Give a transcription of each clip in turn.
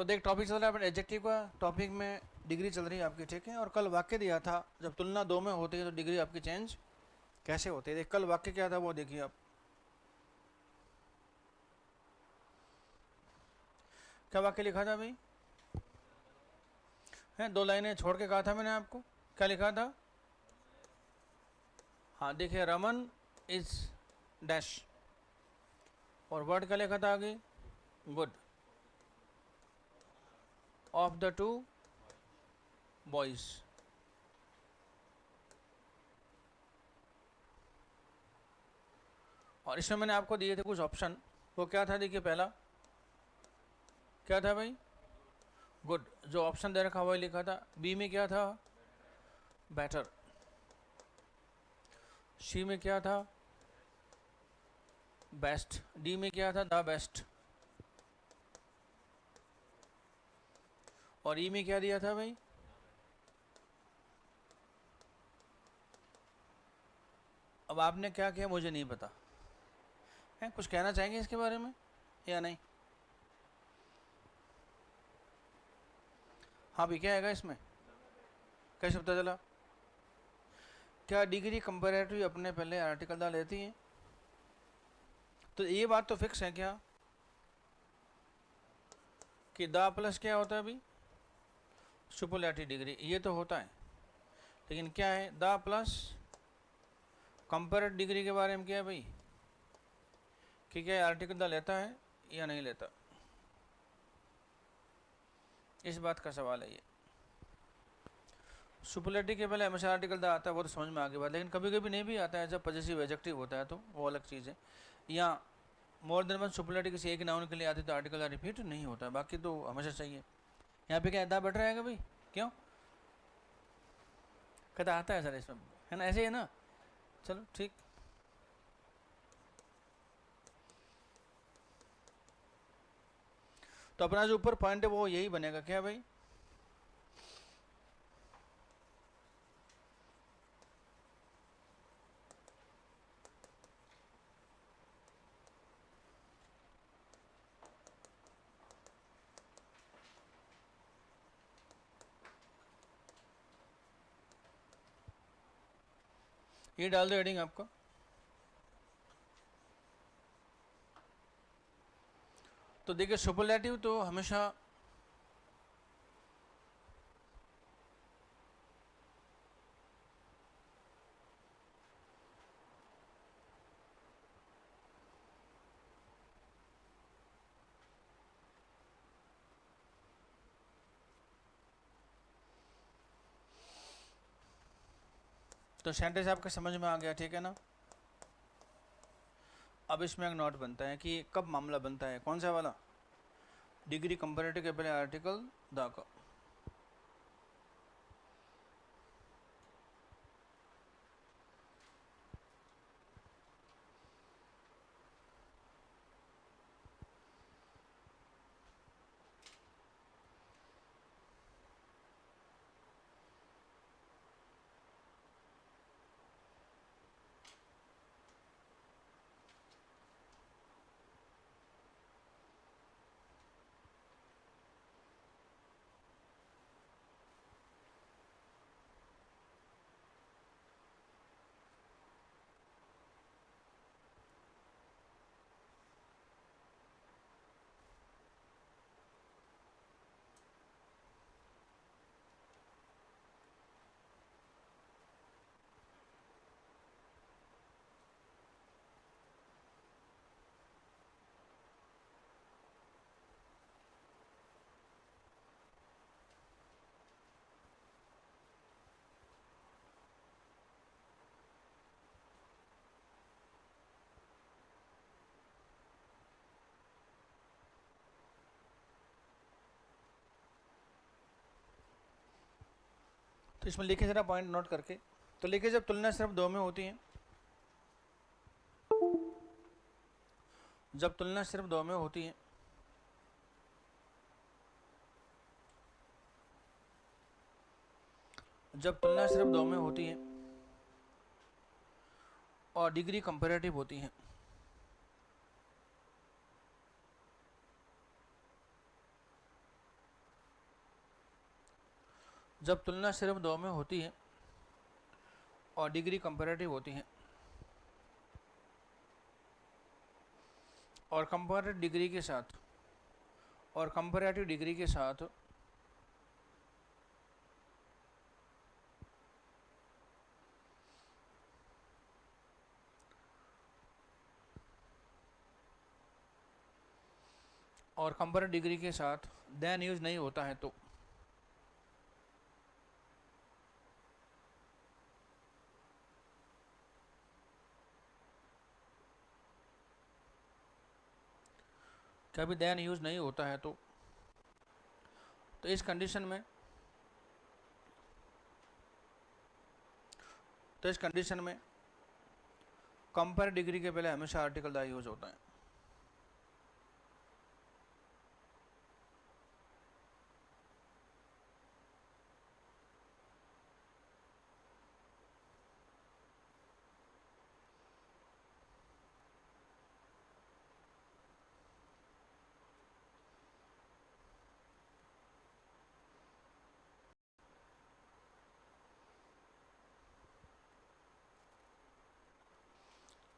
तो देख टॉपिक चल रहा है एडजेक्टिव का, टॉपिक में डिग्री चल रही है आपकी, ठीक है। और कल वाक्य दिया था जब तुलना दो में होती है तो डिग्री आपकी चेंज कैसे होती है। देख कल वाक्य क्या था वो देखिए आप, क्या वाक्य लिखा था भाई, है दो लाइनें छोड़ के कहा था मैंने आपको, क्या लिखा था। हाँ देखिए, रमन इज डैश, और वर्ड क्या लिखा था आगे, good, of the two boys. और इसमें मैंने आपको दिए थे कुछ ऑप्शन, वो क्या था देखिए, पहला क्या था भाई, गुड, जो ऑप्शन दे रखा वही लिखा था। बी में क्या था, बेटर। सी में क्या था, बेस्ट। डी में क्या था, द बेस्ट। और ई में क्या दिया था भाई, अब आपने क्या किया मुझे नहीं पता है, कुछ कहना चाहेंगे इसके बारे में या नहीं। हाँ भी क्या आएगा इसमें, कैसे पता चला। क्या डिग्री कंपेरेटिव अपने पहले आर्टिकल डाल लेती है, तो ये बात तो फिक्स है क्या कि द प्लस क्या होता है अभी, सुपरलेटिव डिग्री, ये तो होता है। लेकिन क्या है द प्लस कंपेरेटिव डिग्री के बारे में क्या है भाई, कि क्या आर्टिकल द लेता है या नहीं लेता, इस बात का सवाल है ये। सुपरलेटिव के पहले हमेशा आर्टिकल द आता है, वो तो समझ में आ गई बात, लेकिन कभी कभी नहीं भी आता है, जब पॉजिटिव एडजेक्टिव होता है तो वो अलग चीज़ है। या मोर देन वन सुपरलेटिव किसी एक नाउन के लिए आती तो आर्टिकल रिपीट नहीं होता है, बाकी तो हमेशा चाहिए। यहाँ पे क्या द बेटर आएगा भाई, क्यों, कहता आता है सर इसमें, है ना, ऐसे ही है ना, चलो ठीक। तो अपना जो ऊपर पॉइंट है वो यही बनेगा क्या भाई, ये डाल दो हेडिंग आपका। तो देखिए सुपरलेटिव तो हमेशा तो सेंटेंस आपके समझ में आ गया, ठीक है ना। अब इसमें एक नोट बनता है कि कब मामला बनता है, कौन सा वाला, डिग्री कंपेरेटिव के पहले आर्टिकल द का। तो इसमें लिखे जरा पॉइंट नोट करके, तो लिखे जब तुलना सिर्फ दो में होती है, जब तुलना सिर्फ दो में होती है, जब तुलना सिर्फ दो में होती है और डिग्री कंपेरेटिव होती है, जब तुलना सिर्फ दो में होती है और डिग्री कंपैरेटिव होती है, और कंपैरेटिव डिग्री के साथ और कंपैरेटिव डिग्री के साथ और कंपैरेटिव डिग्री के साथ देन यूज नहीं होता है तो कभी देन यूज नहीं होता है तो इस कंडीशन में कंपेयर डिग्री के पहले हमेशा आर्टिकल दा यूज होता है।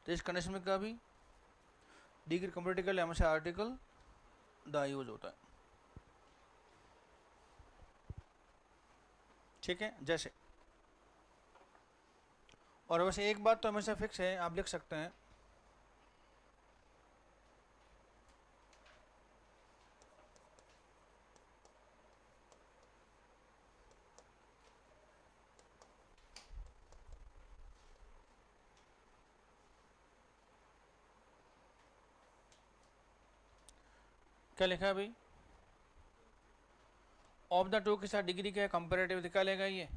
तो इस कंडीशन में कभी डिग्री कंपेरेटिव के लिए हमेशा आर्टिकल दा यूज होता है। ठीक है, जैसे, और वैसे एक बात तो हमेशा फिक्स है, आप लिख सकते हैं क्या लिखा है भाई, ऑफ द टू के साथ डिग्री क्या है, कंपेरेटिव निकालेगा ये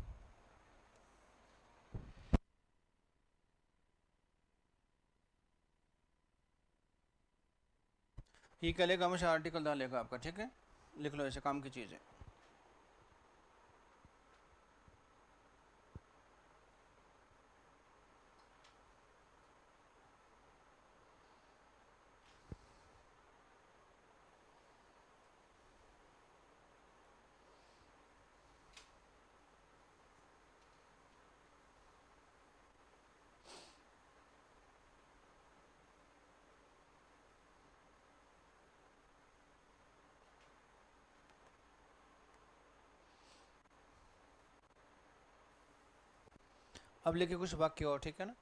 क्या लेगा, हमेशा आर्टिकल दा लेगा आपका। ठीक है, लिख लो, ऐसे काम की चीज़ है। अब लिखे कुछ वाक्य और, ठीक है ना।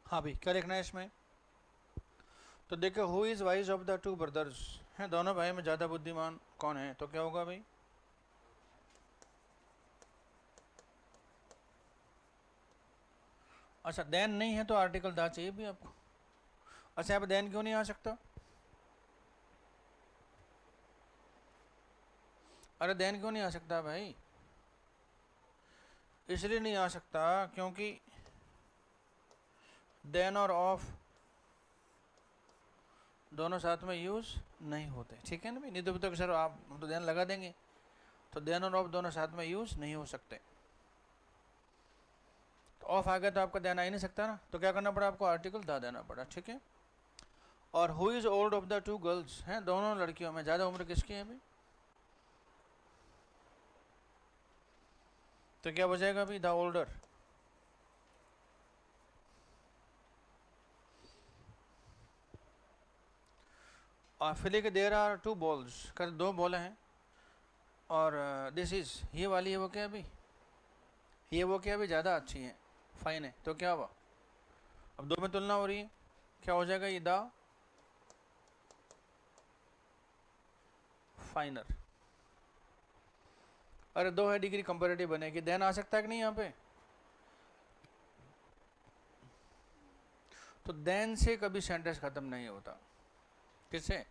हाँ भाई, क्या लिखना है इसमें? तो देखो, who is wise of the two brothers, हैं दोनों भाई में ज़्यादा बुद्धिमान कौन है? तो क्या होगा भाई? अच्छा, देन नहीं है तो आर्टिकल दा चाहिए भी आपको। अच्छा, अब देन क्यों नहीं आ सकता? अरे देन क्यों नहीं आ सकता भाई? इसलिए नहीं आ सकता क्योंकि देन और ऑफ दोनों साथ में यूज नहीं होते, ठीक है ना भाई? नहीं तो सर आप, हम तो देन लगा देंगे, तो देन और ऑफ दोनों साथ में यूज नहीं हो सकते। तो ऑफ आ गया तो आपका देन आ ही नहीं सकता ना, तो क्या करना पड़ा आपको? आर्टिकल दा देना पड़ा, ठीक है। और who is old of the two girls, हैं दोनों लड़कियों में ज़्यादा उम्र किसकी है भाई? तो क्या बचेगा अभी? The older. और फिर के देर आर टू बॉल्स, कर दो बॉलें हैं, और दिस इज, ये वाली है वो क्या अभी? ये वो क्या अभी ज़्यादा अच्छी है, फाइन है, तो क्या हुआ? अब दो में तुलना हो रही है, क्या हो जाएगा ये? द फाइनर। अरे दो है डिग्री कंपेरेटिव बनेगी, देन आ सकता है कि नहीं यहाँ पे? तो देन से कभी सेंटेंस खत्म नहीं होता। किससे?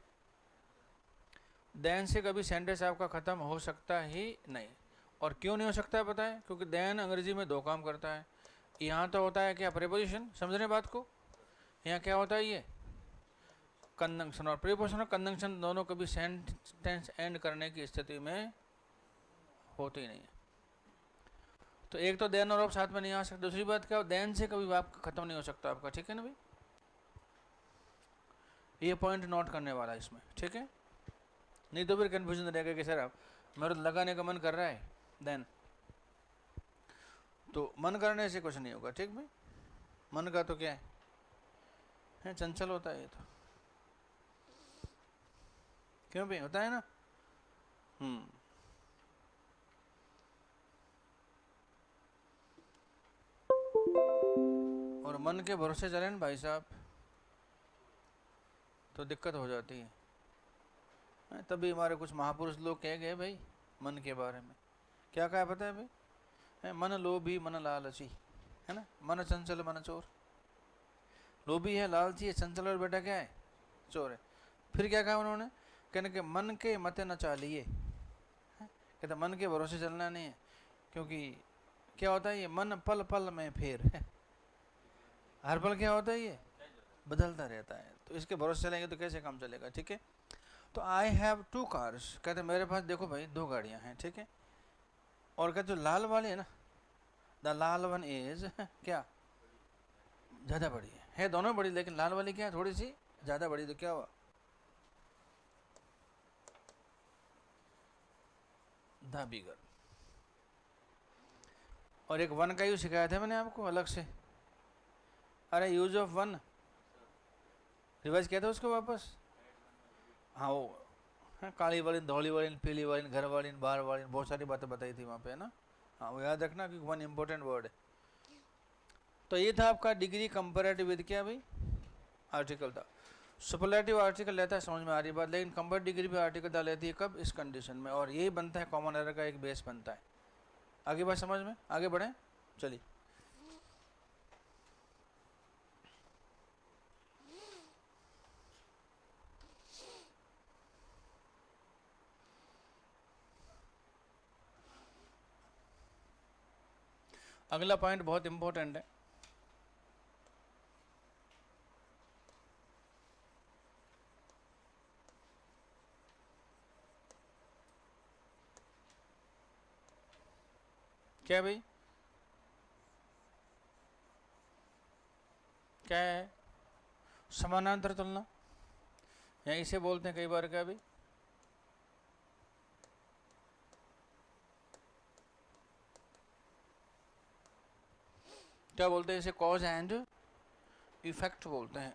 देन से कभी सेंटेंस आपका खत्म हो सकता ही नहीं। और क्यों नहीं हो सकता है पता है? क्योंकि देन अंग्रेजी में दो काम करता है। यहाँ तो होता है क्या? प्रीपोजिशन, समझ रहे बात को? यहाँ क्या होता है? ये कंजंक्शन, और प्रीपोजिशन और कंजंक्शन दोनों कभी सेंटेंस एंड करने की स्थिति में होते ही नहीं है। तो एक तो देन और ऑफ साथ में नहीं आ सकता, दूसरी बात क्या, देन से कभी आपका खत्म नहीं हो सकता आपका, ठीक है ना भाई? ये पॉइंट नोट करने वाला है इसमें, ठीक है? नहीं तो फिर कन्फ्यूजन रहेगा कि सर आप, मेरे तो लगाने का मन कर रहा है देन, तो मन करने से कुछ नहीं होगा, ठीक भाई? मन का तो क्या है चंचल होता है ये तो, क्यों भाई? होता है ना। और मन के भरोसे चले ना भाई साहब, तो दिक्कत हो जाती है। तभी हमारे कुछ महापुरुष लोग कह गए भाई मन के बारे में, क्या कहा पता है भाई? मन लोभी मन लालची, है ना? मन चंचल मन चोर। लोभी है, लालची है, चंचल, और बेटा क्या है? चोर है। फिर क्या कहा उन्होंने? कहने के मन के मत न चालिए, कहते मन के भरोसे चलना नहीं है, क्योंकि क्या होता है ये? मन पल पल में फेर है, हर पल क्या होता है ये? बदलता रहता है, तो इसके भरोसे चलेंगे तो कैसे काम चलेगा, ठीक है? तो आई हैव टू कार्स, कहते मेरे पास देखो भाई दो गाड़ियां हैं, ठीक है? और कहते जो लाल वाली है ना, द लाल वन इज क्या? ज़्यादा बड़ी है दोनों बड़ी, लेकिन लाल वाली क्या है? थोड़ी सी ज़्यादा बड़ी, तो क्या हुआ? The bigger. और एक वन का यूज सिखाया था मैंने आपको अलग से, अरे यूज ऑफ वन, रिवाइज किया था उसको वापस। हाँ वो काली वाली, धौली वाली, पीली वाली, घर वाली, बाहर वाली, बहुत सारी बातें बताई थी वहाँ पे, है ना? हाँ वो याद रखना कि वन इंपॉर्टेंट वर्ड है। तो ये था आपका डिग्री कंपेरेटिव विद क्या भाई? आर्टिकल था। सुपरलेटिव आर्टिकल लेता है, समझ में आ रही बात, लेकिन कंपेरेटिव डिग्री भी आर्टिकल डाल लेती है कब? इस कंडीशन में, और यही बनता है कॉमन एरर का एक बेस बनता है। आगे बात समझ में, आगे बढ़े चलिए। अगला पॉइंट बहुत इंपॉर्टेंट है। क्या भाई? क्या है? समानांतर तुलना, या इसे बोलते हैं कई बार क्या भाई? क्या बोलते हैं इसे? कॉज एंड इफेक्ट बोलते हैं।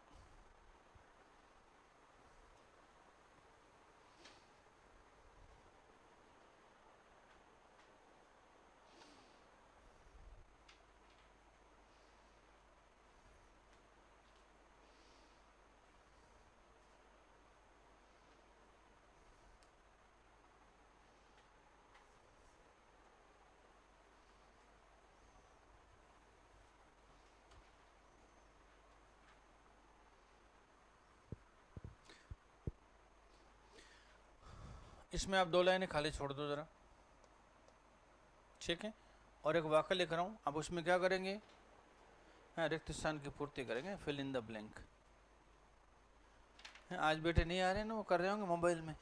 इसमें आप 2 लाइनें खाली छोड़ दो ज़रा, ठीक है। और एक वाक्य लिख रहा हूँ, आप उसमें क्या करेंगे, हाँ, रिक्त स्थान की पूर्ति करेंगे, फिल इन द ब्लैंक। आज बेटे नहीं आ रहे ना, वो कर रहे होंगे मोबाइल में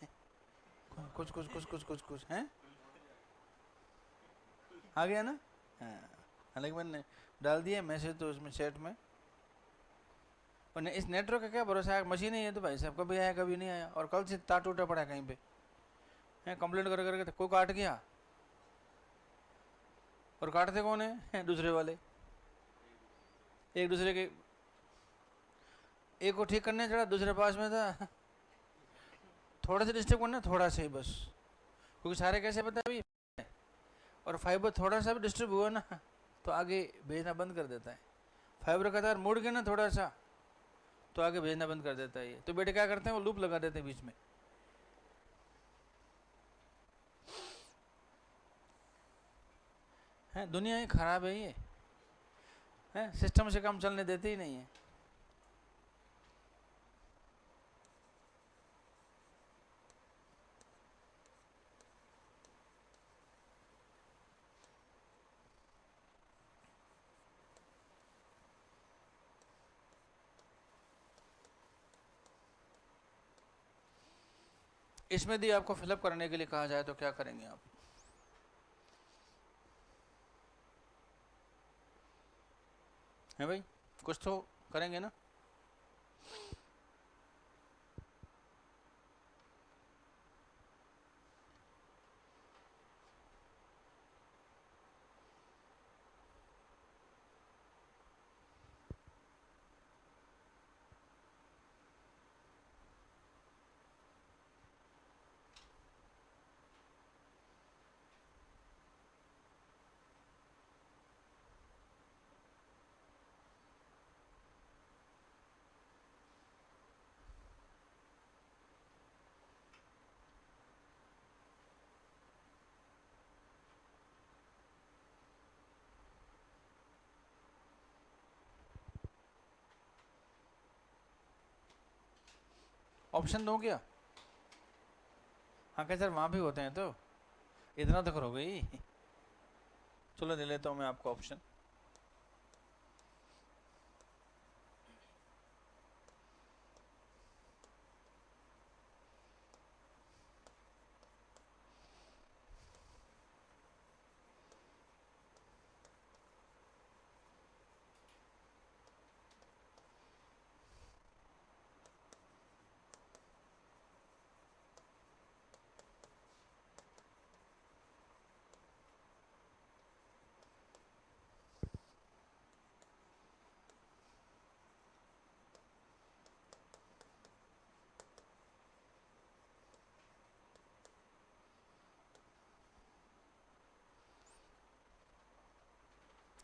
कुछ कुछ कुछ कुछ कुछ कुछ हैं, आ गया ना। हाँ, हालांकि मैंने डाल दिया मैसेज तो उसमें चैट में। और इस नेटवर्क का क्या भरोसा है, मशीन ही है तो भाई साहब कभी आया कभी नहीं आया, और कल से तार टूटा पड़ा कहीं पे है, कंप्लेंट कर करके कोई काट गया, और काटते कौन है, दूसरे वाले, एक दूसरे के, एक को ठीक करने चढ़ा, दूसरे पास में था, थोड़ा सा डिस्टर्ब करना, थोड़ा सा ही बस, क्योंकि सारे कैसे पता है अभी, और फाइबर थोड़ा सा भी डिस्टर्ब हुआ ना तो आगे भेजना बंद कर देता है। फाइबर का तार मुड़ गया ना थोड़ा सा तो आगे भेजना बंद कर देता है। तो बेटे क्या करते हैं, वो लूप लगा देते हैं बीच में। है दुनिया ही खराब है ये, है सिस्टम से काम चलने देते ही नहीं है। इसमें यदि आपको फिलअप करने के लिए कहा जाए तो क्या करेंगे आप, है भाई, कुछ तो करेंगे ना। ऑप्शन दो क्या, हाँ क्या सर वहाँ भी होते हैं, तो इतना तो करो गई, चलो दे लेता हूँ मैं आपको ऑप्शन।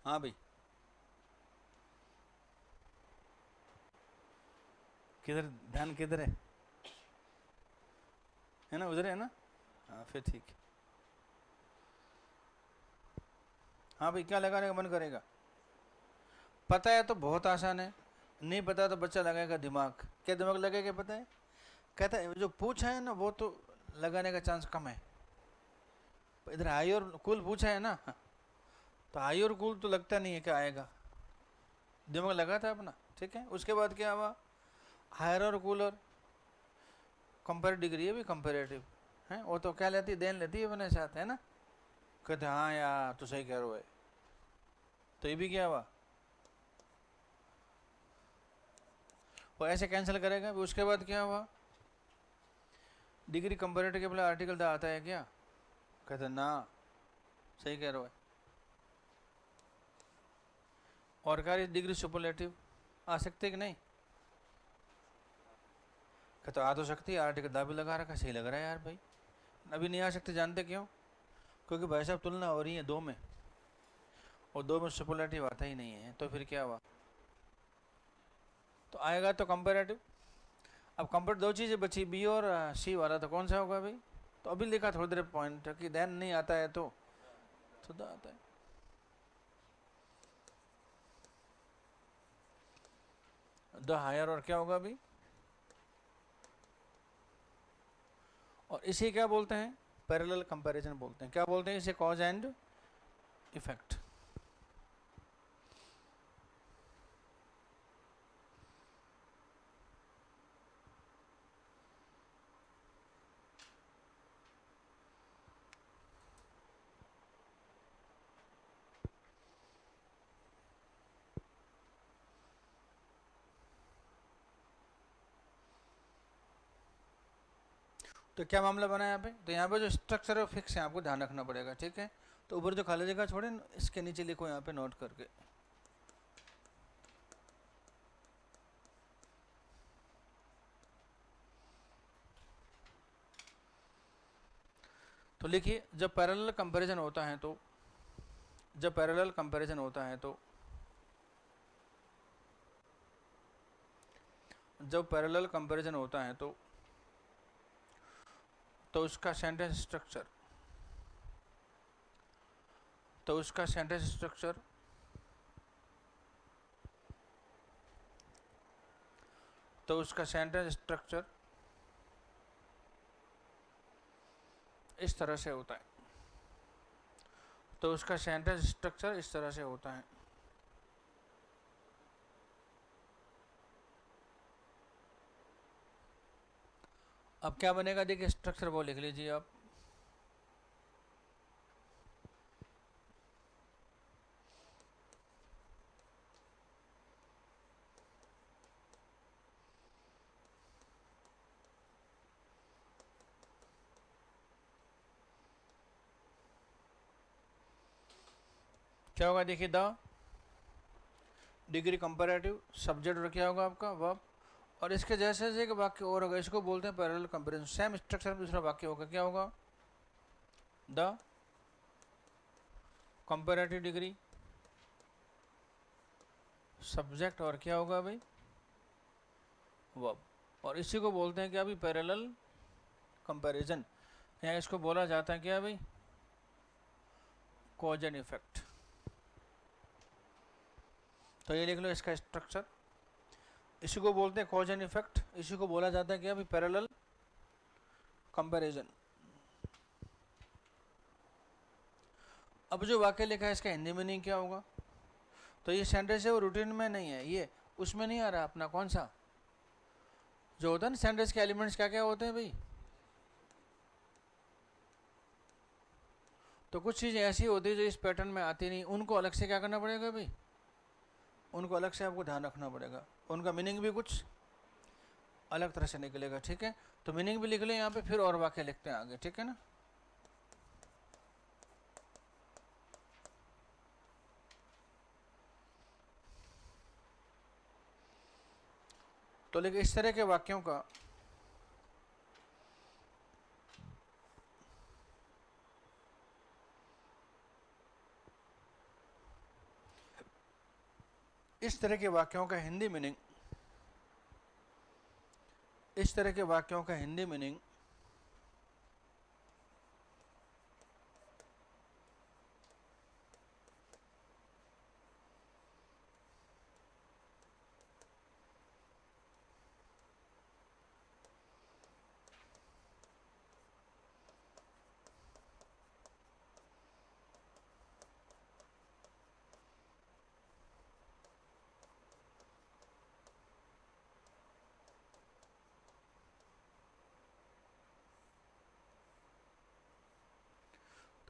हाँ भाई, किधर ध्यान किधर है ना, उधर है ना, हाँ फिर ठीक है। हाँ भाई, क्या लगाने का मन करेगा, पता है तो बहुत आसान है, नहीं पता तो बच्चा लगाएगा दिमाग, क्या दिमाग लगेगा पता है, कहता है जो पूछा है ना वो तो लगाने का चांस कम है। इधर हाई और कूल पूछा है ना, तो हाई और कूल तो लगता नहीं है क्या आएगा, दिमाग लगा था अपना, ठीक है। उसके बाद क्या हुआ, हायर और कूलर कंपेरेटिव डिग्री है भी, कंपेरेटिव है, वो तो क्या लेती है, देन लेती है अपने साथ, है ना। कहते हाँ यार तो सही कह रहे हो, तो ये भी क्या हुआ, वो ऐसे कैंसिल करेगा। उसके बाद क्या हुआ, डिग्री कंपेरेटिव के बोले आर्टिकल तो आता है क्या, कहते ना, सही कह रहे हो। और क्या डिग्री सुपरलेटिव आ सकते कि नहीं, कहते आ तो सकती है, आर्टिकल दा भी लगा रखा, सही लग रहा है यार भाई। अभी नहीं आ सकते, जानते क्यों, क्योंकि भाई साहब तुलना हो रही है दो में, और दो में सुपरलेटिव आता ही नहीं है, तो फिर क्या हुआ, तो आएगा तो कंपेरेटिव। अब कंपेरेटिव दो चीज़ें बची, बी और सी वाला, तो कौन सा होगा भाई, तो अभी लिखा थोड़ी देर पॉइंट कि देन नहीं आता है तो द आता है। द हायर और क्या होगा अभी, और इसे क्या बोलते हैं, पैरेलल कंपैरिजन बोलते हैं। क्या बोलते हैं इसे, कॉज एंड इफेक्ट। तो क्या मामला बना यहाँ पे, तो यहाँ पे जो स्ट्रक्चर है फिक्स है, आपको ध्यान रखना पड़ेगा, ठीक है। तो ऊपर जो खाली जगह छोड़े इसके नीचे लिखो यहाँ पे नोट करके। तो लिखिए, जब पैरेलल कंपैरिजन होता है तो, जब पैरेलल कंपैरिजन होता है तो, जब पैरेलल कंपैरिजन होता है तो उसका सेंटेंस स्ट्रक्चर, तो उसका सेंटेंस स्ट्रक्चर तो उसका सेंटेंस स्ट्रक्चर इस तरह से होता है, तो उसका सेंटेंस स्ट्रक्चर इस तरह से होता है। अब क्या बनेगा, देखिए स्ट्रक्चर वो लिख लीजिए आप। क्या होगा, देखिए द डिग्री कंपैरेटिव, सब्जेक्ट और क्या होगा आपका वर्ब, और इसके जैसे जैसे एक वाक्य और होगा, इसको बोलते हैं पैरेलल कंपैरिजन। सेम स्ट्रक्चर में दूसरा वाक्य होगा, क्या होगा, द कंपैरेटिव डिग्री, सब्जेक्ट और क्या होगा भाई, वर्ब, और इसी को बोलते हैं क्या भाई, पैरेलल कंपैरिजन। यहाँ इसको बोला जाता है क्या भाई, कॉज एंड इफेक्ट। तो ये लिख लो इसका स्ट्रक्चर, इसी को बोलते हैं कॉज एंड इफेक्ट, इसी को बोला जाता है क्या भाई, पैरेलल कंपैरिजन। अब जो वाक्य लिखा है इसका हिंदी मीनिंग क्या होगा, तो ये सेंटेंस है वो रूटीन में नहीं है, ये उसमें नहीं आ रहा अपना, कौन सा जो होता है ना सेंटेंस के एलिमेंट्स क्या क्या होते हैं भाई। तो कुछ चीज़ें ऐसी होती है जो इस पैटर्न में आती नहीं, उनको अलग से क्या करना पड़ेगा भाई, उनको अलग से आपको ध्यान रखना पड़ेगा, उनका मीनिंग भी कुछ अलग तरह से निकलेगा, ठीक है। तो मीनिंग भी लिख लें यहाँ पे, फिर और वाक्य लिखते हैं आगे, ठीक है ना। तो लेकिन इस तरह के वाक्यों का इस तरह के वाक्यों का हिंदी मीनिंग, इस तरह के वाक्यों का हिंदी मीनिंग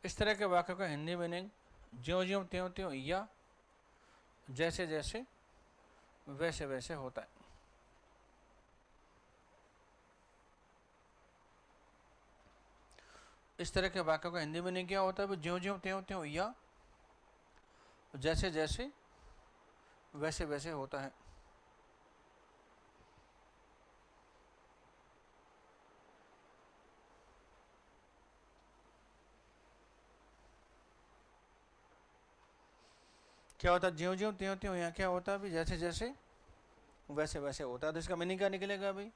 इस तरह के वाक्यों का हिंदी मीनिंग ज्यों ज्यों त्यों त्यों या जैसे जैसे वैसे वैसे होता है। इस तरह के वाक्यों का हिंदी मीनिंग क्या होता है, ज्यों ज्यों त्यों त्यों या जैसे जैसे वैसे वैसे होता है। क्या होता है, ज्यों ज्यों त्यों त्यों या क्या होता है अभी, जैसे जैसे वैसे वैसे होता है। तो इसका मीनिंग क्या निकलेगा भाई,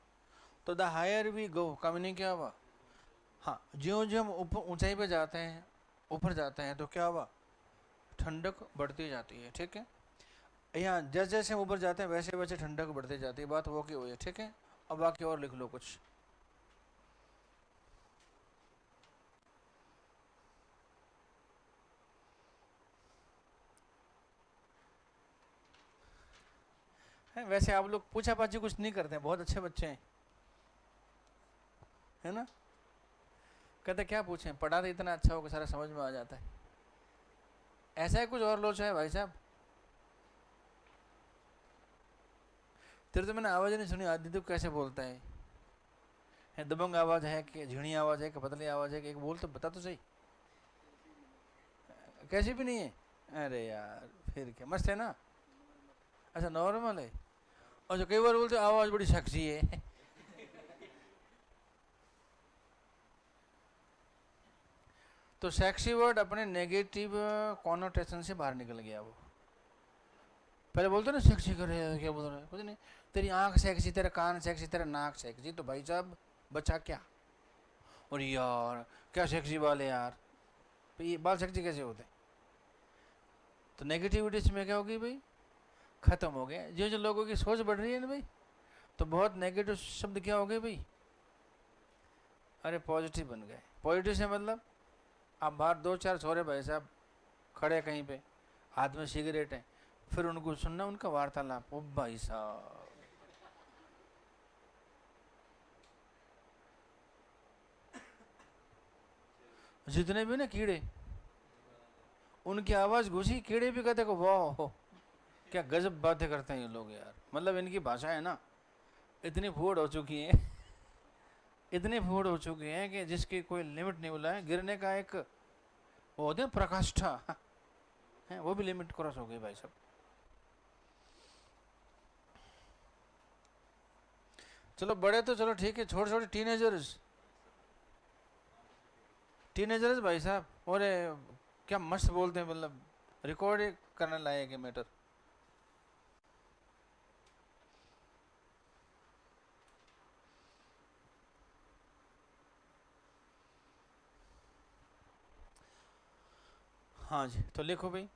तो द हायर वी गो का मीनिंग क्या हुआ, हाँ ज्यों ज्यों हम ऊपर ऊंचाई पे जाते हैं, ऊपर जाते हैं तो क्या हुआ, ठंडक बढ़ती जाती है, ठीक है। यहाँ जैसे जैसे हम ऊपर जाते हैं वैसे वैसे ठंडक बढ़ती जाती है, बात वो की हुई है, ठीक है। अब बाकी और लिख लो कुछ। हैं। वैसे आप लोग पूछा पाछी कुछ नहीं करते हैं, बहुत अच्छे बच्चे हैं, है ना। कहते क्या पूछें, पढ़ा तो इतना अच्छा हो कि सारा समझ में आ जाता है। ऐसा है कुछ और लोचा है भाई साहब। तेरे तो मैंने आवाज़ नहीं सुनी, आदि तो कैसे बोलता है दबंग आवाज़ है कि झीणी आवाज़ है कि पतली आवाज़ है कि एक बोल तो बता तो सही। कैसी भी नहीं है। अरे यार फिर क्या, मस्त है ना। अच्छा नॉर्मल है। और जो कई बार बोलते आवाज़ बड़ी सेक्सी है। तो सेक्सी वर्ड अपने नेगेटिव कॉनोटेशन से बाहर निकल गया वो। पहले बोलते ना सेक्सी करे, क्या बोल रहे हैं, कुछ नहीं। तेरी आंख सेक्सी, तेरा कान सेक्सी, तेरा नाक सेक्सी, तो भाई साहब बचा क्या। और यार क्या सेक्सी बाल है यार, तो ये बाल सेक्सी कैसे होते हैं। तो नेगेटिविटी इसमें क्या होगी भाई, खत्म हो गया। जो जो लोगों की सोच बढ़ रही है ना भाई, तो बहुत नेगेटिव शब्द क्या हो गए भाई, अरे पॉजिटिव बन गए। पॉजिटिव से मतलब आप बाहर दो चार छोरे भाई साहब खड़े कहीं पे, हाथ में सिगरेट है, फिर उनको सुनना उनका वार्तालाप, ओ भाई साहब जितने भी ना कीड़े, उनकी आवाज़ घुसी, कीड़े भी कहते को वाह क्या गजब बातें करते हैं ये लोग यार। मतलब इनकी भाषा है ना, इतनी फूड हो चुकी है, इतनी फूड हो चुकी है कि जिसकी कोई लिमिट नहीं बोला है। गिरने का एक वो होते हैं प्रकाष्ठा है, वो भी लिमिट क्रॉस हो गई भाई साहब। चलो बड़े तो चलो ठीक है, छोटे छोटे टीनेजर्स, टीनेजर्स भाई साहब, और क्या मस्त बोलते हैं, मतलब रिकॉर्ड करने लायक है मैटर। हाँ जी, तो लिखो भाई।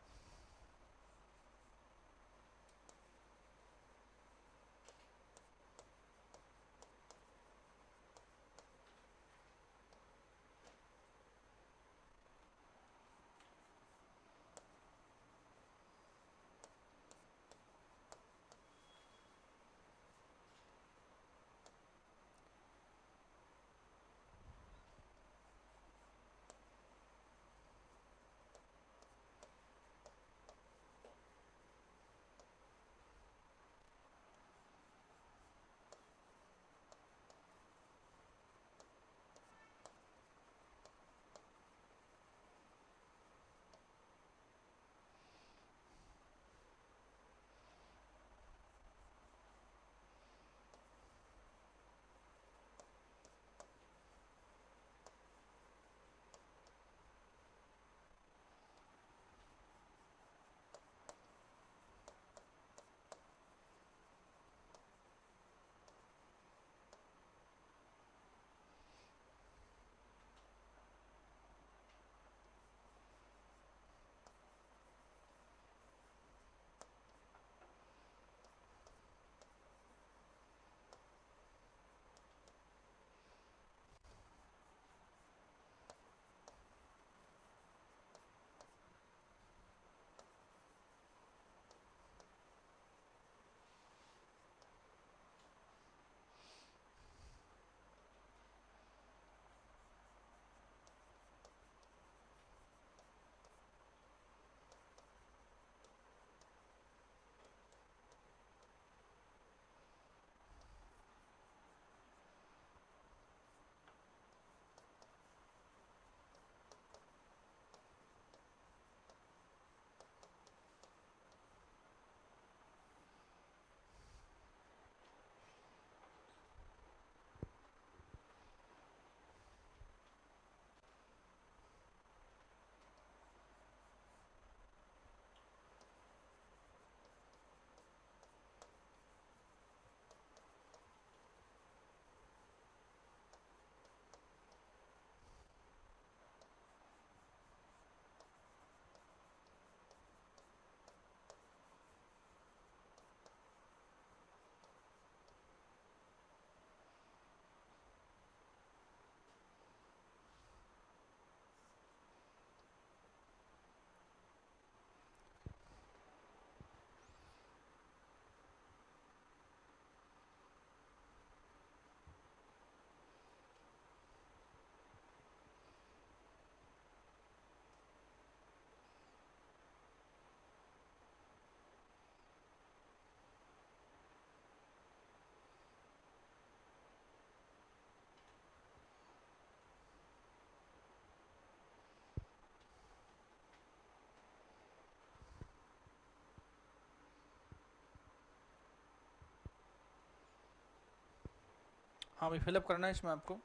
हाँ भाई, फिलअप करना है इसमें आपको।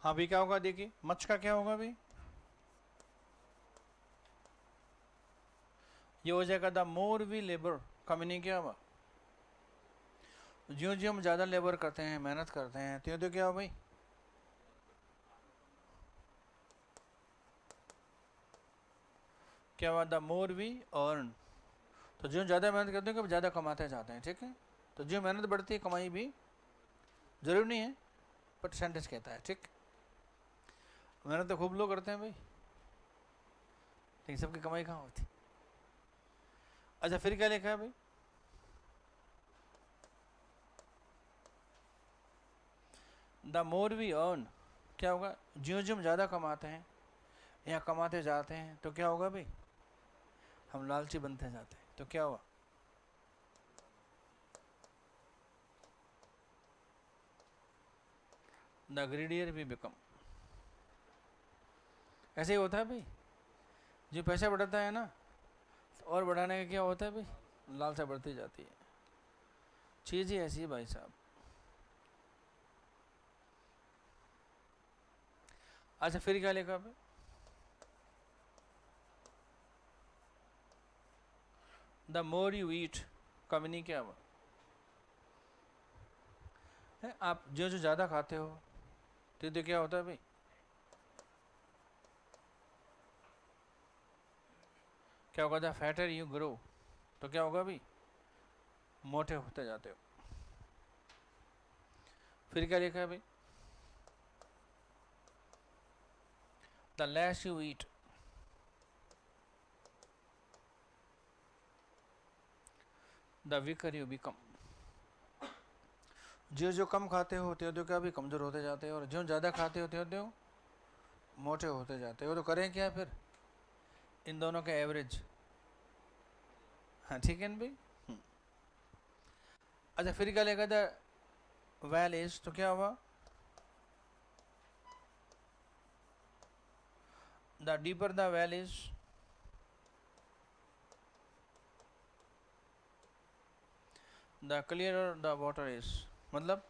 हाँ भाई, क्या होगा देखिए, मच का क्या होगा भाई, ये हो जाएगा द मोर वी लेबर, कमी नहीं क्या हुआ, ज्यों ज्यों हम ज़्यादा लेबर करते हैं, मेहनत करते हैं, त्यों तो क्या हो भाई, क्या हुआ, द मोर वी अर्न, तो जो ज़्यादा मेहनत करते हैं ज़्यादा कमाते जाते हैं, ठीक है। तो जो मेहनत बढ़ती है कमाई भी जरूरी नहीं है, परसेंटेज कहता है, ठीक। मेहनत तो खूब लोग करते हैं भाई, लेकिन सबकी कमाई कहाँ होती। अच्छा फिर क्या लिखा है भाई, द मोर वी अर्न, क्या होगा, ज्यों ज्यों हम ज़्यादा कमाते हैं या कमाते जाते हैं तो क्या होगा भाई, हम लालची बनते जाते हैं, तो क्या हुआ, द ग्रीडियर वी बिकम। ऐसे ही होता है भाई, जो पैसा बढ़ता है ना, और बढ़ाने का क्या होता है भाई, लालसा बढ़ती जाती है, चीज़ ही ऐसी है भाई साहब। अच्छा फिर क्या लिखा भाई, द मोर यू ईट, कमी नहीं क्या हुआ है, आप जो जो ज़्यादा खाते हो तो क्या होता है भाई, क्या होगा, द फैटर यू ग्रो, तो क्या होगा भाई, मोटे होते जाते हो। फिर क्या लिखा है भाई, the less you eat, the weaker you become, जो जो कम खाते हो तो क्या भी कमज़ोर होते जाते हो, और जो ज़्यादा खाते हो तो मोटे होते जाते हो। तो करें क्या फिर, इन दोनों का एवरेज, हाँ ठीक है ना भाई। अच्छा फिर क्या लेगा, द वेल इज, तो क्या हुआ, the deeper the well is, the clear the water is, मतलब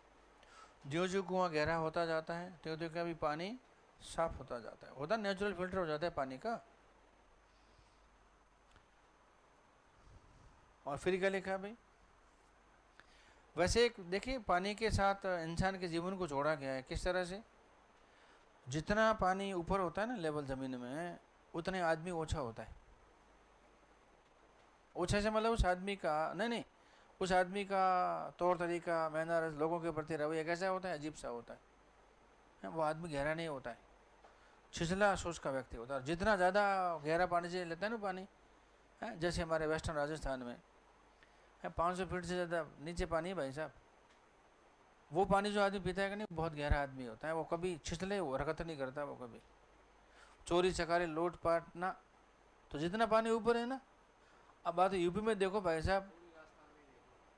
जो जो कुआं गहरा होता जाता है तो क्या भी पानी साफ होता जाता है, होता नेचुरल फिल्टर हो जाता है पानी का। और फिर क्या लिखा है भाई, वैसे एक देखिए, पानी के साथ इंसान के जीवन को जोड़ा गया है, किस तरह से, जितना पानी ऊपर होता है ना लेवल ज़मीन में, उतने आदमी ओछा होता है। ओछा से मतलब उस आदमी का, नहीं, उस आदमी का तौर तरीका, मैनर्स, लोगों के प्रति रवैया कैसा होता है, अजीब सा होता है। वो आदमी गहरा नहीं होता है, छिछला सोच का व्यक्ति होता है। जितना ज़्यादा गहरा पानी से लेता है ना पानी है, जैसे हमारे वेस्टर्न राजस्थान में है, 500 फीट से ज़्यादा नीचे पानी है भाई साहब, वो पानी जो आदमी पीता है कि नहीं, बहुत गहरा आदमी होता है, वो कभी छिछले वो हरकत नहीं करता, वो कभी चोरी चकारी लूट पाट ना। तो जितना पानी ऊपर है ना, अब बात यूपी में देखो भाई साहब,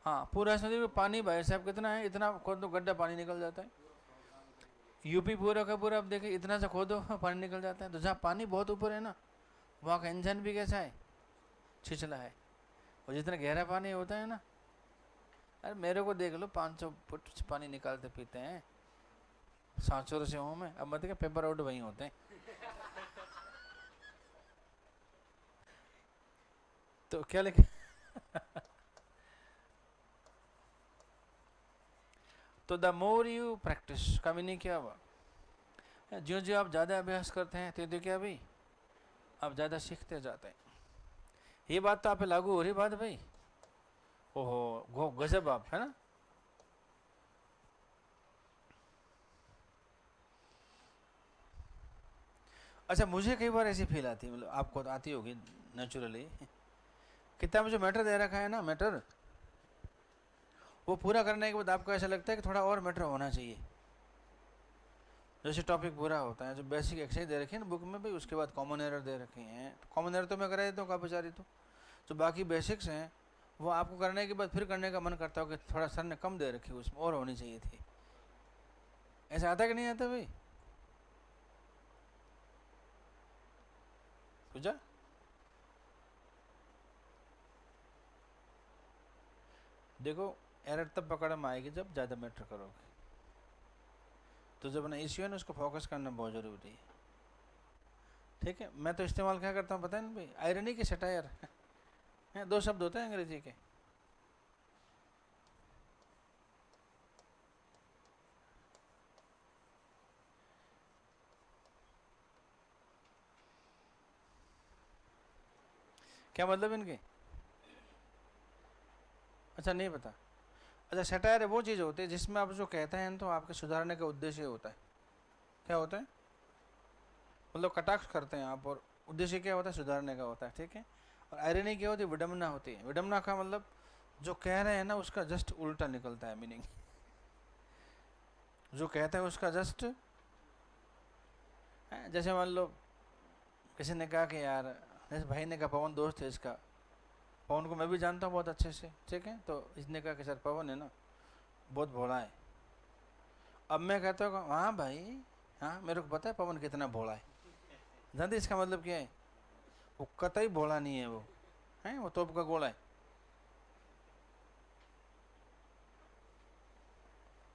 हाँ पूरा नदी में पानी भाई साहब कितना है, इतना खोदो गड्ढा पानी निकल जाता है। यूपी पूरा का पूरा आप देखें, इतना सा खोदो पानी निकल जाता है। तो जहाँ पानी बहुत ऊपर है ना, वहाँ का इंजन भी कैसा है, छिछला है। और जितना गहरा पानी होता है ना, अरे मेरे को देख लो, 500 फुट से पानी निकालते पीते हैं, 700 से हूँ मैं, अब मत क्या पेपर आउट वहीं होते हैं। तो क्या लिखे तो द मोर यू प्रैक्टिस, कभी नहीं क्या हुआ, जो जो आप ज़्यादा अभ्यास करते हैं तो क्या भाई, आप ज़्यादा सीखते जाते हैं। ये बात तो आप पे लागू हो रही बात भाई, ओहो गो गजब आप, है ना। अच्छा मुझे कई बार ऐसी फील आती है, मतलब आपको तो आती होगी नेचुरली, किताब में जो मैटर दे रखा है ना, मैटर वो पूरा करने के बाद आपको ऐसा लगता है कि थोड़ा और मैटर होना चाहिए। जैसे टॉपिक पूरा होता है, जो बेसिक एक्सरसाइज दे रखी है ना बुक में भाई, उसके बाद कॉमन एरर दे रखे हैं, तो कॉमन एरर तो मैं करा देता हूँ काफ़ी सारी, तो जो बाकी बेसिक्स हैं वो आपको करने के बाद फिर करने का मन करता हो कि थोड़ा सर ने कम दे रखी, उसमें और होनी चाहिए थी। ऐसा आता कि नहीं आता भाई। बुझा? देखो एरर तब पकड़ में आएगी जब ज़्यादा मैटर करोगे। तो जब अपना इश्यू है ना उसको फोकस करना बहुत ज़रूरी है। ठीक है, मैं तो इस्तेमाल क्या करता हूँ पता है ना भाई, आयरनी की सटायर है, दो शब्द होते हैं अंग्रेजी के। क्या मतलब इनके? अच्छा नहीं पता। अच्छा सटायर है वो चीज़ होती है जिसमें आप जो कहते हैं तो आपके सुधारने का उद्देश्य होता है। क्या होता है? मतलब कटाक्ष करते हैं आप, और उद्देश्य क्या होता है? सुधारने का होता है। ठीक है। और आयरनी क्या होती है? विडम्बना होती है। विडम्बना का मतलब जो कह रहे हैं ना उसका जस्ट उल्टा निकलता है मीनिंग। जो कहता है उसका जस्ट, जैसे मान लो किसी ने कहा कि यार, जैसे भाई ने कहा पवन दोस्त है इसका, पवन को मैं भी जानता हूँ बहुत अच्छे से। ठीक है, तो इसने कहा कि सर पवन है ना बहुत भोला है। अब मैं कहता हूँ हाँ भाई, हाँ मेरे को पता है पवन कितना भोला है। जानते इसका मतलब क्या है? वो कतई भोला नहीं है, वो है वो तोप का गोला है।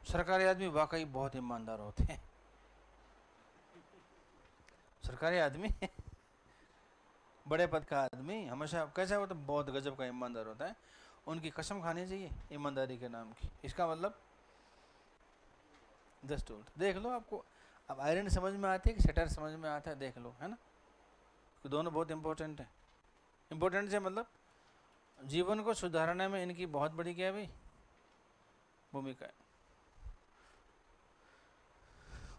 सरकारी आदमी वाकई बहुत ईमानदार होते हैं। सरकारी आदमी बड़े पद का आदमी हमेशा कैसा होता है? बहुत गजब का ईमानदार होता है। उनकी कसम खानी चाहिए ईमानदारी के नाम की। इसका मतलब जस्ट उल्ट देख लो आपको। अब आयरन समझ में आती है कि सटर समझ में आता है, देख लो, है ना? दोनों बहुत इंपॉर्टेंट है। इंपॉर्टेंट से मतलब जीवन को सुधारने में इनकी बहुत बड़ी क्या है भाई भूमिका है।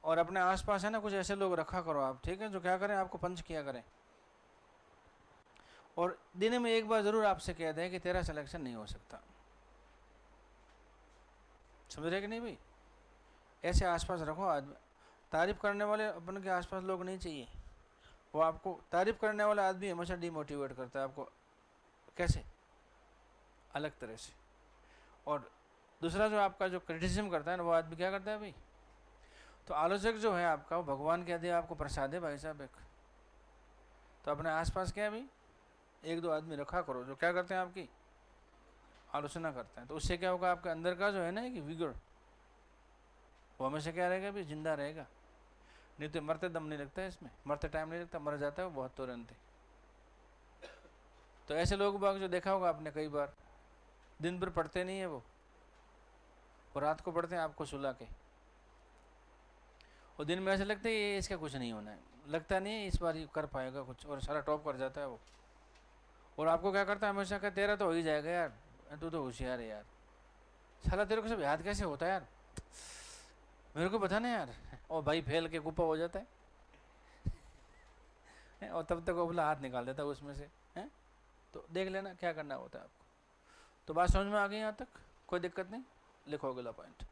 और अपने आसपास है ना कुछ ऐसे लोग रखा करो आप, ठीक है, जो क्या करें आपको पंच किया करें, और दिन में एक बार जरूर आपसे कह दें कि तेरा सिलेक्शन नहीं हो सकता। समझ रहे कि नहीं भाई? ऐसे आसपास रखो आदमी। तारीफ करने वाले अपन के आसपास लोग नहीं चाहिए। वो आपको तारीफ करने वाला आदमी हमेशा डिमोटिवेट करता है आपको। कैसे? अलग तरह से। और दूसरा जो आपका जो क्रिटिसिज्म करता है ना वो आदमी क्या करता है भाई? तो आलोचक जो है आपका वो भगवान कह दिया आपको प्रसाद है भाई साहब एक। तो अपने आसपास क्या है भाई, एक दो आदमी रखा करो जो क्या करते हैं आपकी आलोचना करते हैं। तो उससे क्या होगा, आपके अंदर का जो है ना कि विगड़, वो हमेशा क्या रहेगा भाई, जिंदा रहेगा। नहीं तो मरते दम नहीं लगता है इसमें, मरते टाइम नहीं लगता, मर जाता है वो बहुत तुरंत है। तो ऐसे लोग बाग जो देखा होगा आपने कई बार, दिन भर पढ़ते नहीं है वो रात को पढ़ते हैं आपको सुला के। और दिन में ऐसे लगता है ये इसका कुछ नहीं होना है, लगता नहीं है इस बार ये कर पाएगा कुछ, और सारा टॉप कर जाता है वो। और आपको क्या करता है हमेशा का, तेरा तो हो ही जाएगा यार, तू तो होशियार है यार, साला तेरे को सब याद कैसे होता है यार, मेरे को पता ना यार। और भाई फेल के कुप्पा हो जाता है और तब तक वो बोला हाथ निकाल देता है उसमें से, है? तो देख लेना क्या करना होता है आपको। तो बात समझ में आ गई यहाँ तक? कोई दिक्कत नहीं? लिखो अगला पॉइंट।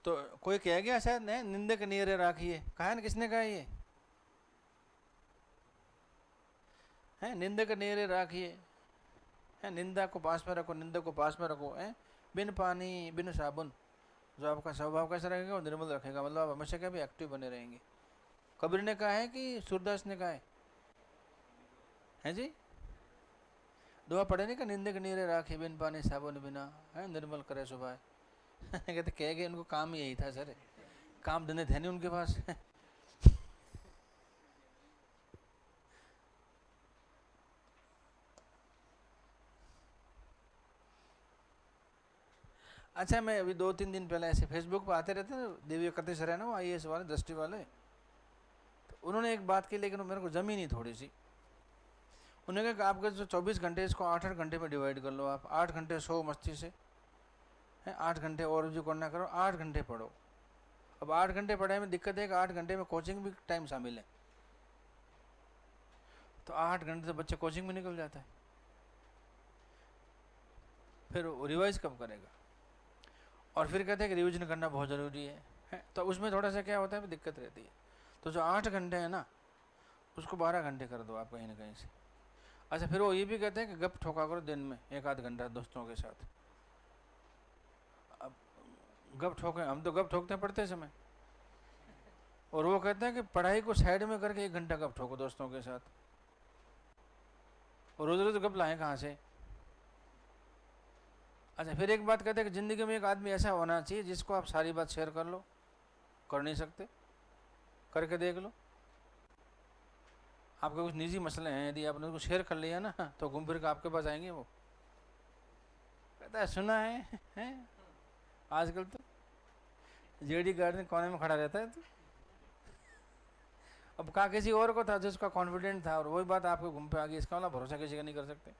तो कोई कह गया शायद नहीं, निंदक नीरे राखिए, कहा है ना, किसने कहा ये है? निंदक नीरे राखिए है, निंदा को पास में रखो, निंदा को पास में रखो, है बिन पानी बिन साबुन। जो आपका स्वभाव कैसा रहेगा वो निर्मल रखेगा, मतलब आप हमेशा क्या भी एक्टिव बने रहेंगे। कबीर ने कहा है कि सूरदास ने कहा है जी? दुआ पढ़े नहीं का, निंदक नीरे राखी बिन पानी साबुन बिना, है निर्मल करे सुबह। कहते कह गए उनको काम यही था सर, काम धंधे थे नहीं उनके पास। अच्छा मैं अभी 2-3 दिन पहले ऐसे फेसबुक पर आते रहते हैं दिव्य कति सर है ना वो IAS वाले, दृष्टि वाले, तो उन्होंने एक बात की लेकिन मेरे को जमी नहीं थोड़ी सी। उन्होंने कहा कि आपके जो 24 घंटे इसको 8-8 घंटे में डिवाइड कर लो, आप 8 घंटे सो मस्ती से, है 8 घंटे और जो करना करो, 8 घंटे पढ़ो। अब 8 घंटे पढ़ाई में दिक्कत है कि 8 घंटे में कोचिंग भी टाइम शामिल है, तो 8 घंटे से बच्चे कोचिंग में निकल जाता है, फिर वो रिवाइज कब करेगा? और फिर कहते हैं कि रिविजन करना बहुत ज़रूरी है? तो उसमें थोड़ा सा क्या होता है दिक्कत रहती है। तो जो 8 घंटे है ना उसको 12 घंटे कर दो आप कहीं ना कहीं से। अच्छा फिर वो ये भी कहते हैं कि गप ठोका करो दिन में 1-8 घंटा दोस्तों के साथ। अब गप ठोके, हम तो गप ठोकते हैं पढ़ते समय, और वो कहते हैं कि पढ़ाई को साइड में करके 1 घंटा गप ठोको दोस्तों के साथ, और रोज रोज गप लाएं कहाँ से। अच्छा, फिर एक बात कहते हैं कि ज़िंदगी में एक आदमी ऐसा होना चाहिए जिसको आप सारी बात शेयर कर लो। कर नहीं सकते, करके देख लो। आपके कुछ निजी मसले हैं, यदि आपने उसको शेयर कर लिया ना तो घूम फिर के आपके पास आएंगे वो। कहता है सुना है? आजकल तो जेडी गार्डन कोने में खड़ा रहता है तो। अब कहा किसी और को था जिसका कॉन्फिडेंट था, और वही बात आपको घूम पे आ गई। इसका वाला भरोसा किसी का नहीं कर सकते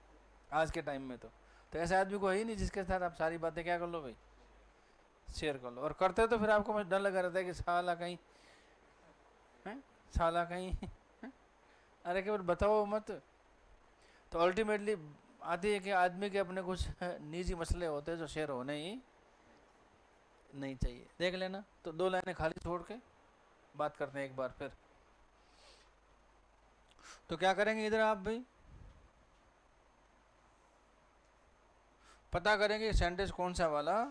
आज के टाइम में। तो ऐसे आदमी को है ही नहीं जिसके साथ आप सारी बातें क्या कर लो भाई, शेयर कर लो। और करते तो फिर आपको डर लगा रहता है कि साला कहीं है, साला कहीं अरे केवल बताओ मत। तो अल्टीमेटली आती है कि आदमी के अपने कुछ निजी मसले होते हैं जो शेयर होने ही नहीं चाहिए। देख लेना। तो 2 लाइनें खाली छोड़ के बात करते हैं एक बार फिर। तो क्या करेंगे इधर आप भाई, पता करेंगे सेंटेंस कौन सा वाला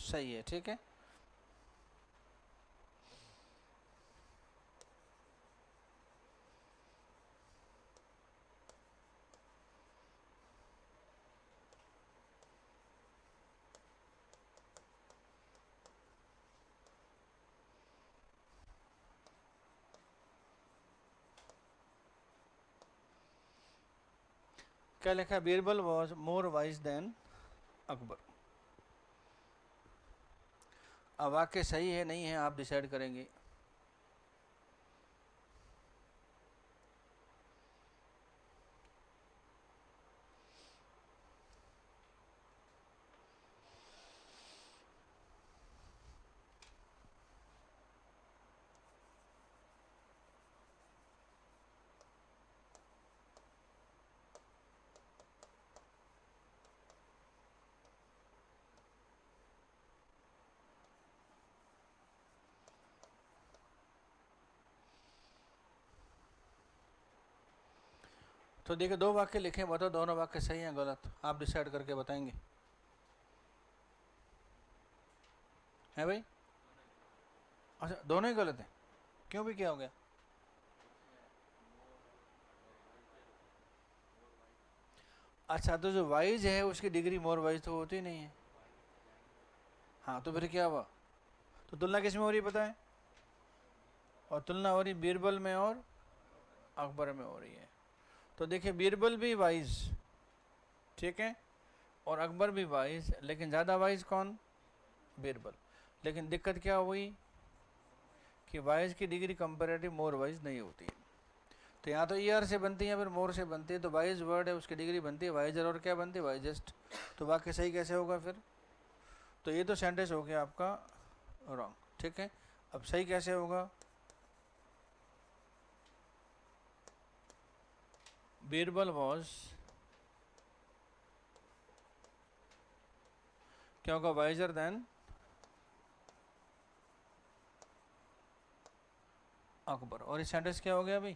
सही है। ठीक है, क्या लिखा? Birbal was more wise than Akbar. अब वाक्य सही है नहीं है आप डिसाइड करेंगे। तो देखिए 2 वाक्य लिखे, बताओ दोनों वाक्य सही हैं गलत, आप डिसाइड करके बताएंगे। है भाई? अच्छा, दोनों ही गलत हैं? क्यों भी, क्या हो गया? अच्छा, तो जो वाइज है उसकी डिग्री मोर वाइज तो होती नहीं है। हाँ, तो फिर क्या हुआ? तो तुलना किस में हो रही है पता है? और तुलना हो रही बीरबल में और अकबर में हो रही है। तो देखिए बीरबल भी वाइज, ठीक है, और अकबर भी वाइज, लेकिन ज़्यादा वाइज कौन? बीरबल। लेकिन दिक्कत क्या हुई कि वाइज की डिग्री कंपेरेटिव मोर वाइज नहीं होती। तो यहाँ तो ईयर से बनती है फिर मोर से बनती है, तो वाइज वर्ड है उसकी डिग्री बनती है वाइजर, और क्या बनती है? वाइजेस्ट। तो वाक्य सही कैसे होगा फिर? तो ये तो सेंटेंस हो गया आपका रॉन्ग। ठीक है, अब सही कैसे होगा? बीरबल वॉज, क्या होगा? Visor then Akbar. और ये सेंटेंस क्या हो गया भाई?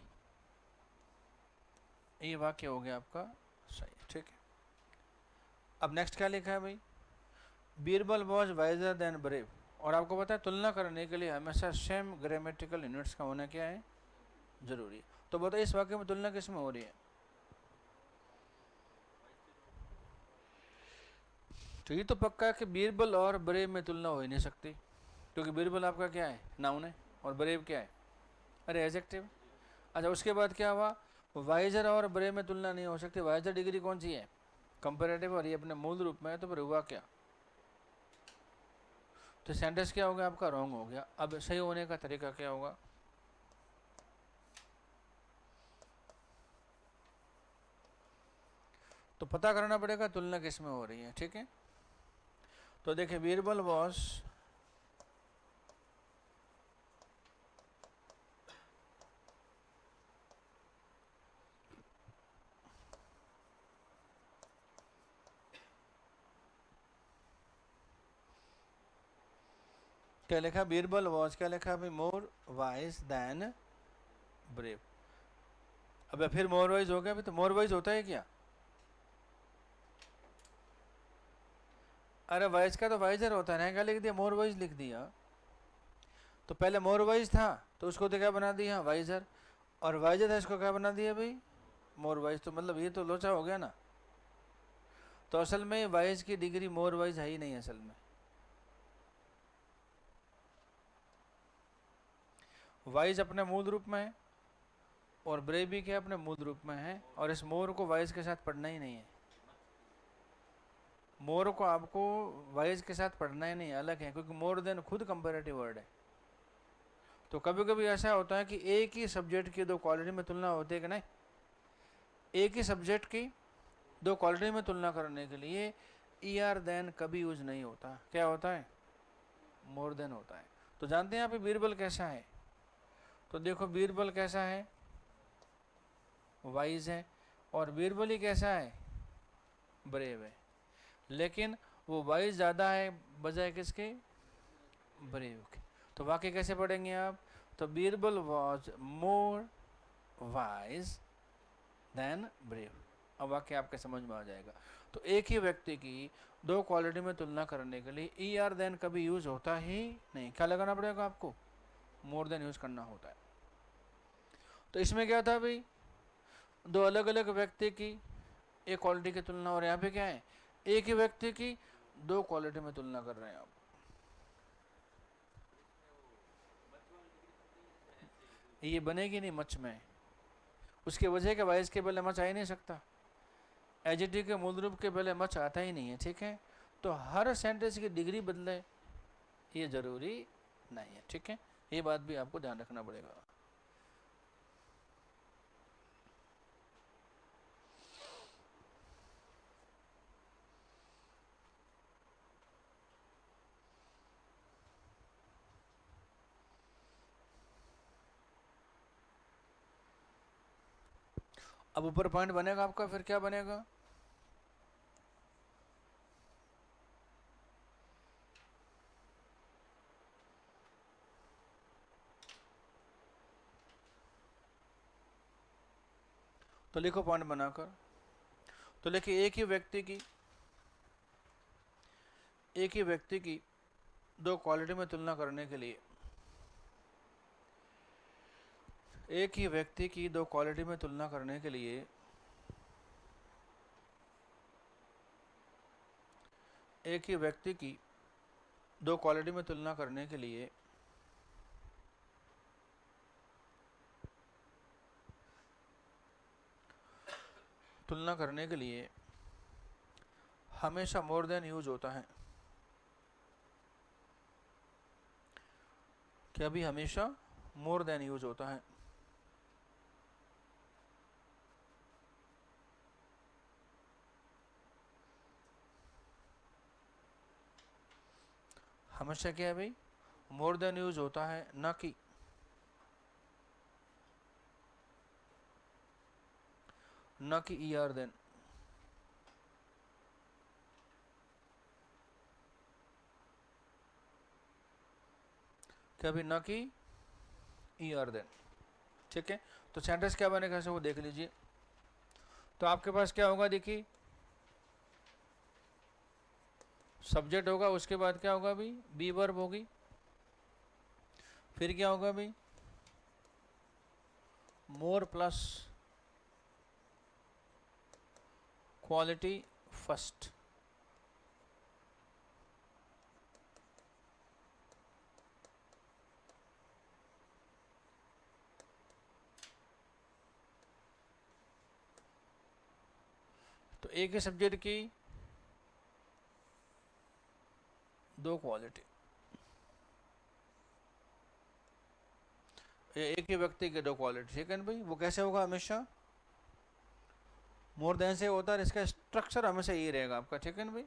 ये वाक्य हो गया आपका सही। ठीक है, अब नेक्स्ट क्या लिखा है भाई? Birbal was visor then brave. और आपको पता है तुलना करने के लिए हमेशा सेम ग्रामेटिकल यूनिट्स का होना क्या है? जरूरी है। तो बताइए इस वाक्य में तुलना किस में हो रही है? तो ये तो पक्का है कि बीरबल और ब्रेव में तुलना हो ही नहीं सकती, क्योंकि बीरबल आपका क्या है? नाउन है, और ब्रेव क्या है? अरे एडजेक्टिव। अच्छा, उसके बाद क्या हुआ? वाइजर और ब्रेव में तुलना नहीं हो सकती। वाइजर डिग्री कौन सी है? कंपेरेटिव, और ये अपने मूल रूप में है, तो फिर हुआ क्या? तो सेंटेंस क्या हो गया आपका? रॉन्ग हो गया। अब सही होने का तरीका क्या होगा? तो पता करना पड़ेगा तुलना किस में हो रही है। ठीक है, तो देखिए बीरबल वॉज, क्या लिखा? बीरबल वॉज, क्या लिखा भाई? मोर वाइज देन ब्रेव। अब फिर मोर वाइज हो गया भी, तो मोर वाइज होता है क्या? अरे वाइज का तो वाइजर होता है ना, क्या लिख दिया? मोर वाइज लिख दिया। तो पहले मोर वाइज था तो उसको तो क्या बना दिया, वाइजर, और वाइजर था इसको क्या बना दिया भाई, मोर वाइज। तो मतलब ये तो लोचा हो गया ना। तो असल में वाइज की डिग्री मोर वाइज है ही नहीं असल में। वाइज अपने मूल रूप में है और ब्रेव भी क्या अपने मूल रूप में है, और इस मोर को वाइज के साथ पढ़ना ही नहीं है। मोर को आपको वाइज के साथ पढ़ना ही नहीं, अलग है, क्योंकि मोर देन खुद कंपेरेटिव वर्ड है। तो कभी कभी ऐसा होता है कि एक ही सब्जेक्ट की दो क्वालिटी में तुलना होती है कि नहीं, एक ही सब्जेक्ट की दो क्वालिटी में तुलना करने के लिए ईआर देन कभी यूज नहीं होता। क्या होता है, मोर देन होता है। तो जानते हैं यहाँ पे बीरबल कैसा है, तो देखो बीरबल कैसा है, वाइज है, और बीरबल ही कैसा है, ब्रेव है। लेकिन वो वाइज ज़्यादा है बजाय किसके, ब्रेव के। तो वाक्य कैसे पढ़ेंगे आप, तो Birbal was more wise than brave. अब वाक्य आपके समझ में आ जाएगा। तो एक ही व्यक्ति की दो क्वालिटी में तुलना करने के लिए ई आर देन कभी यूज होता ही नहीं। क्या लगाना पड़ेगा आपको, मोर देन यूज करना होता है। तो इसमें क्या था भाई, दो अलग अलग व्यक्ति की एक क्वालिटी की तुलना, और यहाँ पे क्या है, एक ही व्यक्ति की दो क्वालिटी में तुलना कर रहे हैं आप। ये बनेगी नहीं मच में, उसके वजह के वाइज के पहले मच आ ही नहीं सकता, एडजेक्टिव के मूल रूप के पहले मच आता ही नहीं है, ठीक है। तो हर सेंटेंस की डिग्री बदले ये जरूरी नहीं है, ठीक है। ये बात भी आपको ध्यान रखना पड़ेगा। अब ऊपर पॉइंट बनेगा आपका, फिर क्या बनेगा, तो लिखो पॉइंट बनाकर। तो लिखिए एक ही व्यक्ति की दो क्वालिटी में तुलना करने के लिए, एक ही व्यक्ति की दो क्वालिटी में तुलना करने के लिए एक ही व्यक्ति की दो क्वालिटी में तुलना करने के लिए हमेशा मोर देन यूज होता है। क्या भी हमेशा मोर देन यूज होता है। हमेशा क्या है भाई, मोर देन यूज होता है, न कि ई आर देन। क्या भी, न कि ई आर देन, ठीक है। तो सेंटेंस क्या बनेगा ऐसे वो देख लीजिए। तो आपके पास क्या होगा, देखिए सब्जेक्ट होगा, उसके बाद क्या होगा भाई, बी वर्ब होगी, फिर क्या होगा भाई, मोर प्लस क्वालिटी फर्स्ट। तो एक ही सब्जेक्ट की दो क्वालिटी, एक ही व्यक्ति के दो क्वालिटी, ठीक है ना भाई। वो कैसे होगा, हमेशा मोर देन से होता है, इसका स्ट्रक्चर हमेशा यही रहेगा आपका, ठीक है ना भाई।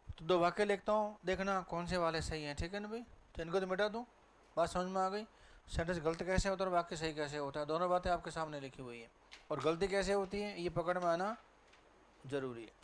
तो दो वाक्य लिखता हूँ, देखना कौन से वाले सही हैं, ठीक है ना भाई। तो इनको तो मिटा दूँ, बात समझ में आ गई। सेंटेंस गलत कैसे होता है और वाक्य सही कैसे होता है, दोनों बातें आपके सामने लिखी हुई है। और गलती कैसे होती है ये पकड़ में आना जरूरी है।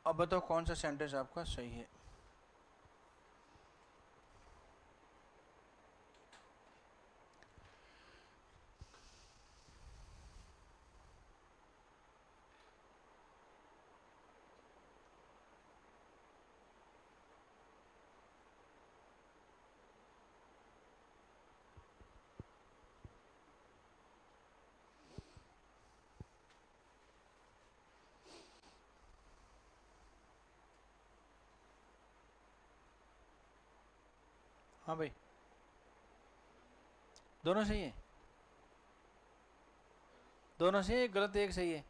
अब बताओ कौन सा सेंटेंस आपका सही है। हाँ भाई, दोनों सही है, दोनों सही है, गलत एक सही है।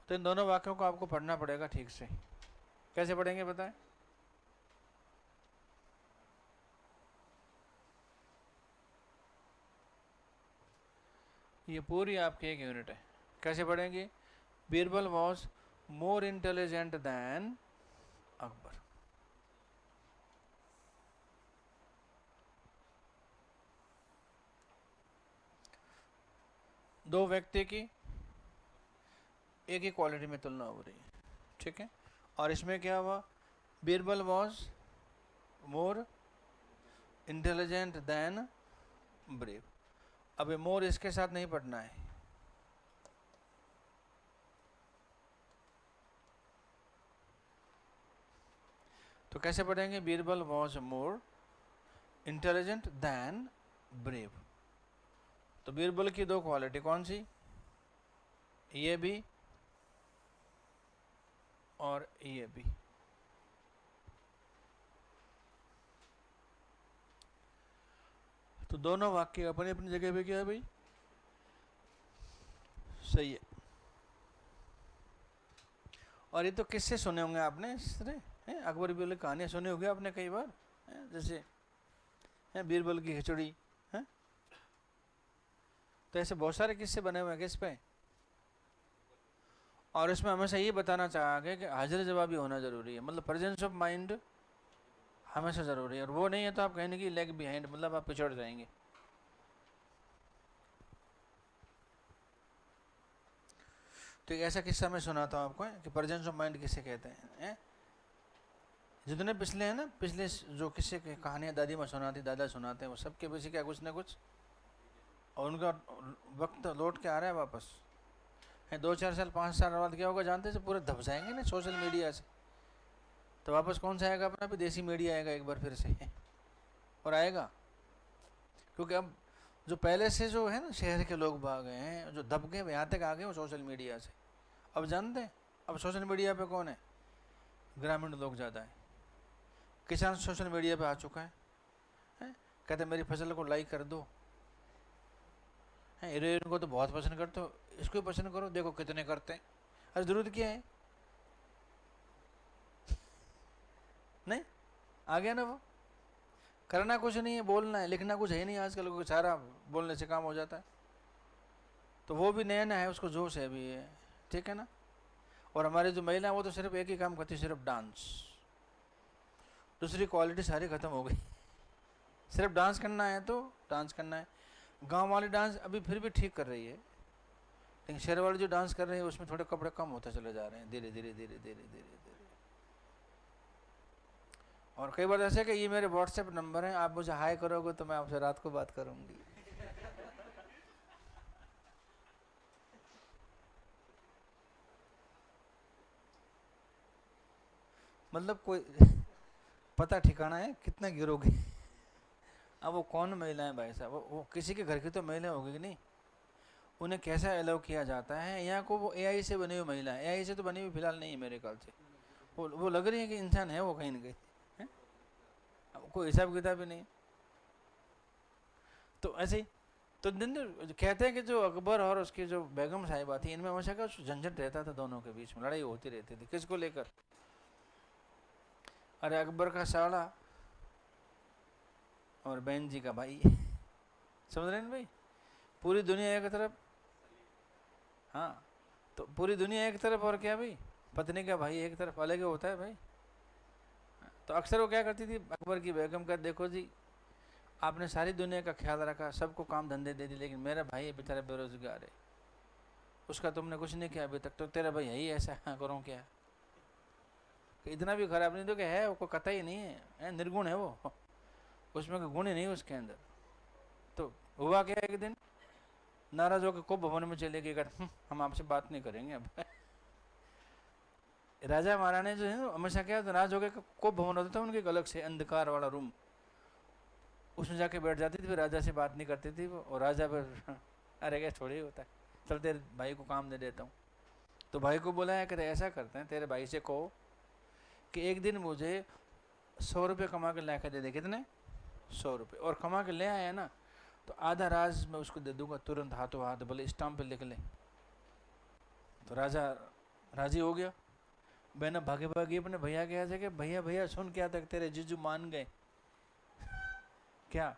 तो इन दोनों वाक्यों को आपको पढ़ना पड़ेगा ठीक से। कैसे पढ़ेंगे बताएं। ये पूरी आपकी एक यूनिट है। कैसे पढ़ेंगे। Birbal was more intelligent than Akbar. दो व्यक्ति की एक ही क्वालिटी में तुलना हो रही है, ठीक है। और इसमें क्या हुआ, Birbal was more intelligent than brave. अब ये मोर इसके साथ नहीं पढ़ना है, तो कैसे पढ़ेंगे। Birbal was more intelligent than brave. तो बीरबल की दो क्वालिटी कौन सी, ये भी और ये भी। तो दोनों वाक्य अपनी अपनी जगह पे क्या है भाई, सही है। और ये तो किससे सुने होंगे आपने, इस तरह अकबर बीरबल कहानियां सुनी होगी आपने कई बार, जैसे बीरबल की खिचड़ी है। तो ऐसे बहुत सारे किस्से बने हुए हैं किस पे। और इसमें हमेशा ये बताना चाहा गया कि हाजिर जवाबी होना जरूरी है, मतलब प्रेजेंस ऑफ माइंड हमेशा जरूरी है। और वो नहीं है तो आप कहेंगे कि लेग बिहाइंड, मतलब आप पिछड़ जाएंगे। तो एक ऐसा किस्सा मैं सुनाता हूँ आपको कि प्रेजेंस ऑफ माइंड किसे कहते हैं। जितने पिछले हैं ना, पिछले जो किस्से की कहानियाँ दादी माँ सुनाती, दादा सुनाते हैं, वो सबके पीछे क्या कुछ ना कुछ, और उनका वक्त लौट के आ रहा है वापस। है 2-4 साल 5 साल बाद क्या होगा जानते हैं, पूरे दब जाएंगे ना सोशल मीडिया से। तो वापस कौन सा आएगा अपना भी, देसी मीडिया आएगा एक बार फिर से। और आएगा क्योंकि अब जो पहले से जो है ना शहर के लोग भाग गए हैं, जो दब गए यहाँ तक आ गए वो सोशल मीडिया से। अब जानते हैं अब सोशल मीडिया पे कौन है, ग्रामीण लोग ज़्यादा है। किसान सोशल मीडिया पे आ चुका है? कहते मेरी फसल को लाइक कर दो। हीरोइन को तो बहुत पसंद करते हो, इसको भी पसंद करो, देखो कितने करते हैं। अरे जरूरत क्या है, नहीं आ गया ना वो। करना कुछ नहीं है, बोलना है, लिखना कुछ है नहीं आजकल, को सारा बोलने से काम हो जाता है। तो वो भी नया नया है, उसको जोश है अभी है, ठीक है ना। और हमारी जो महिला है वो तो सिर्फ एक ही काम करती है, सिर्फ डांस। दूसरी क्वालिटी सारी खत्म हो गई। सिर्फ डांस करना है तो डांस करना है। गांव वाली डांस अभी फिर भी ठीक कर रही है, लेकिन शहर वाले जो डांस कर रहे हैं उसमें थोड़े कपड़े कम होते चले जा रहे हैं धीरे धीरे धीरे धीरे धीरे धीरे। और कई बार ऐसे कि ये मेरे व्हाट्सएप नंबर हैं, आप मुझे हाई करोगे तो मैं आपसे रात को बात करूंगी। मतलब कोई पता ठिकाना है कितना गिरोगे। अब वो कौन महिला है भाई साहब, वो किसी के घर की तो महिला होगी कि नहीं, उन्हें कैसा अलाउ किया जाता है। यहाँ को वो एआई से बनी हुई महिला है, एआई से तो बनी हुई फिलहाल नहीं है मेरे ख्याल से, वो लग रही है कि इंसान है वो कहीं ना कहीं है? अब कोई हिसाब किताब भी नहीं। तो ऐसे ही तो दिन कहते हैं कि जो अकबर और उसकी जो बेगम साहिबा थी, इनमें हमेशा का झंझट रहता था, दोनों के बीच में लड़ाई होती रहती थी। किसको लेकर? अरे अकबर का साला और बहन जी का भाई समझ रहे हैं भाई? पूरी दुनिया एक तरफ, हाँ, तो पूरी दुनिया एक तरफ और क्या भाई, पत्नी का भाई एक तरफ, अलग ही होता है भाई। तो अक्सर वो क्या करती थी अकबर की बेगम का, देखो जी आपने सारी दुनिया का ख्याल रखा, सबको काम धंधे दे दी, लेकिन मेरा भाई बेचारा बेरोजगार है, उसका तुमने कुछ नहीं किया अभी तक, तो तेरा भाई है ही ऐसा, हाँ करूँ क्या? कि इतना भी खराब नहीं तो कि है, वो कोई कतई नहीं है, निर्गुण है वो, उसमें कोई गुण ही नहीं उसके अंदर। तो हुआ क्या, एक दिन नाराज होकर को भवन में चले गए, हम आपसे बात नहीं करेंगे अब। राजा महारानी जो है हमेशा क्या नाराज हो गए, को भवन होता था उनके अलग से अंधकार वाला रूम, उसमें जाके बैठ जाती थी, फिर राजा से बात नहीं करती थी वो, और राजा फिर अरे क्या थोड़ी होता है, चल तेरे भाई को काम दे देता हूँ। तो भाई को बोला है कि ऐसा करते हैं, तेरे भाई से कहो कि एक दिन मुझे 100 रुपये कमा के ला के दे दे। कितने? 100 रुपये। और कमा के ले आया ना तो आधा राज मैं उसको दे दूंगा तुरंत, हाथों हाथ, भले स्टाम्प पे लिख ले। तो राजा राजी हो गया। बहना भागे भागे अपने भैया के यहाँ से कि भैया भैया सुन क्या तक तेरे जीजू मान गए। क्या?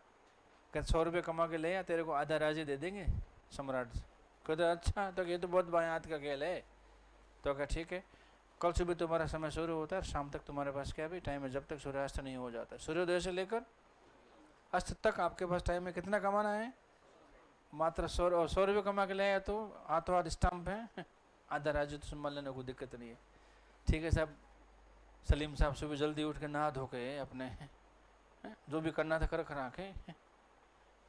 कहते 100 रुपये कमा के ले या तेरे को आधा राजी दे देंगे सम्राट। कहते अच्छा, तो ये तो बहुत बाएं हाथ का खेल है। तो क्या ठीक है, कल सुबह तुम्हारा समय शुरू होता है, शाम तक तुम्हारे पास क्या भी टाइम है, जब तक सूर्यास्त नहीं हो जाता, सूर्योदय से लेकर अस्त तक आपके पास टाइम है। कितना कमाना है? मात्र 100 रुपये कमा के ले आया तो हाथों हाथ स्टाम्प है, आधा राजी तो संभाल लेने को दिक्कत नहीं है। ठीक है साहब, सलीम साहब सुबह जल्दी उठ के नहा धो के अपने जो भी करना था कर करा के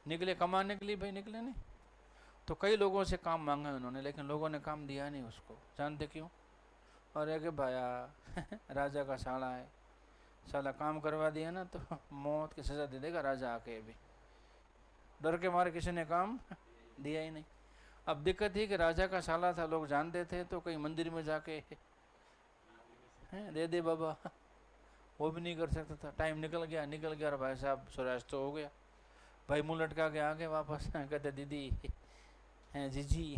निकले कमाने के लिए। भाई निकले नहीं तो कई लोगों से काम मांगा उन्होंने, लेकिन लोगों ने काम दिया नहीं उसको। जानते क्यों? और एक भाया राजा का साला है, साला काम करवा दिया ना तो मौत की सजा दे देगा राजा आके। भी डर के मारे किसी ने काम दिया ही नहीं। अब दिक्कत थी कि राजा का साला था, लोग जानते थे, तो कहीं मंदिर में जाके दे दे बाबा, वो भी नहीं कर सकता था। टाइम निकल गया और भाई साहब सूर्यास्त तो हो गया। भाई मुंह लटका के आ गए वापस, कहते दीदी हैं जीजी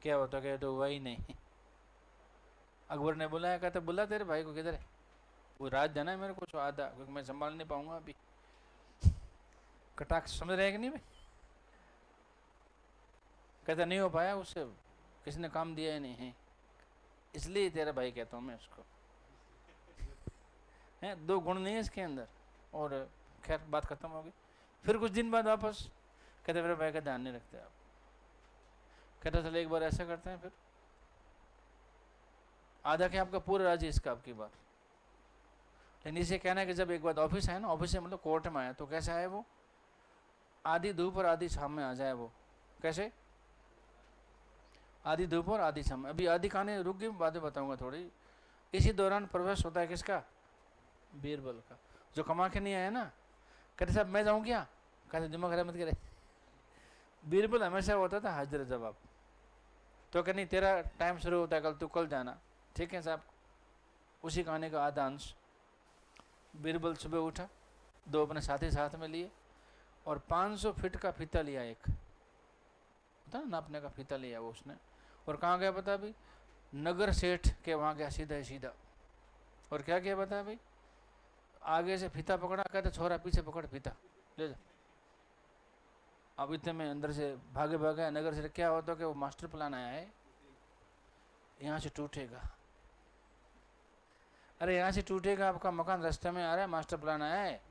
क्या होता, कहे तो हुआ ही नहीं। अकबर ने बुलाया, कहते बुला तेरे भाई को, किधर है वो? राज जाना है मेरे को तो आधा, क्योंकि मैं संभाल नहीं पाऊंगा अभी। कटाक्ष समझ रहे कि नहीं भाई? कहता नहीं हो पाया उससे, किसी ने काम दिया ही नहीं है, इसलिए तेरा भाई कहता हूँ मैं उसको। है दो गुण नहीं है इसके अंदर। और खैर बात खत्म हो गई। फिर कुछ दिन बाद वापस कहते मेरे भाई का ध्यान नहीं रखते आप। कहता चले एक बार ऐसा करते हैं, फिर आधा क्या आपका पूरा राज्य इसका आपकी बार। लेकिन इसे कहना है कि जब एक बार ऑफिस आया ना, ऑफिस से मतलब कोर्ट में आया, तो कैसे आए वो? आधी धूप और आधी शाम में आ जाए वो। कैसे? आधी धूप और आधी शाम। अभी आधी कहानी रुक गई, बातें बताऊंगा थोड़ी। इसी दौरान प्रवेश होता है किसका? बीरबल का, जो कमा के नहीं आया ना। कहते साहब मैं जाऊँ क्या? कहते दिमाग खराब मत करे। बीरबल हमेशा होता था हाजिर जवाब। तो कह नहीं तेरा टाइम शुरू होता है कल, तू कल जाना। ठीक है साहब। उसी कहानी का आधा अंश। बीरबल सुबह उठा, दो अपने साथी साथ में लिए और 500 फीट का फीता लिया, एक होता ना नापने का फीता लिया वो उसने। और कहाँ गया पता भाई? नगर सेठ के वहाँ गया सीधा सीधा। और क्या किया पता भाई? आगे से फीता पकड़ा, कहते छोरा पीछे पकड़ फीता ले जा। अब इतने में अंदर से भागे भागे नगर से क्या होता कि वो मास्टर प्लान आया है, यहाँ से टूटेगा। अरे यहाँ से टूटेगा, आपका मकान रास्ते में आ रहा है, मास्टर प्लान आया है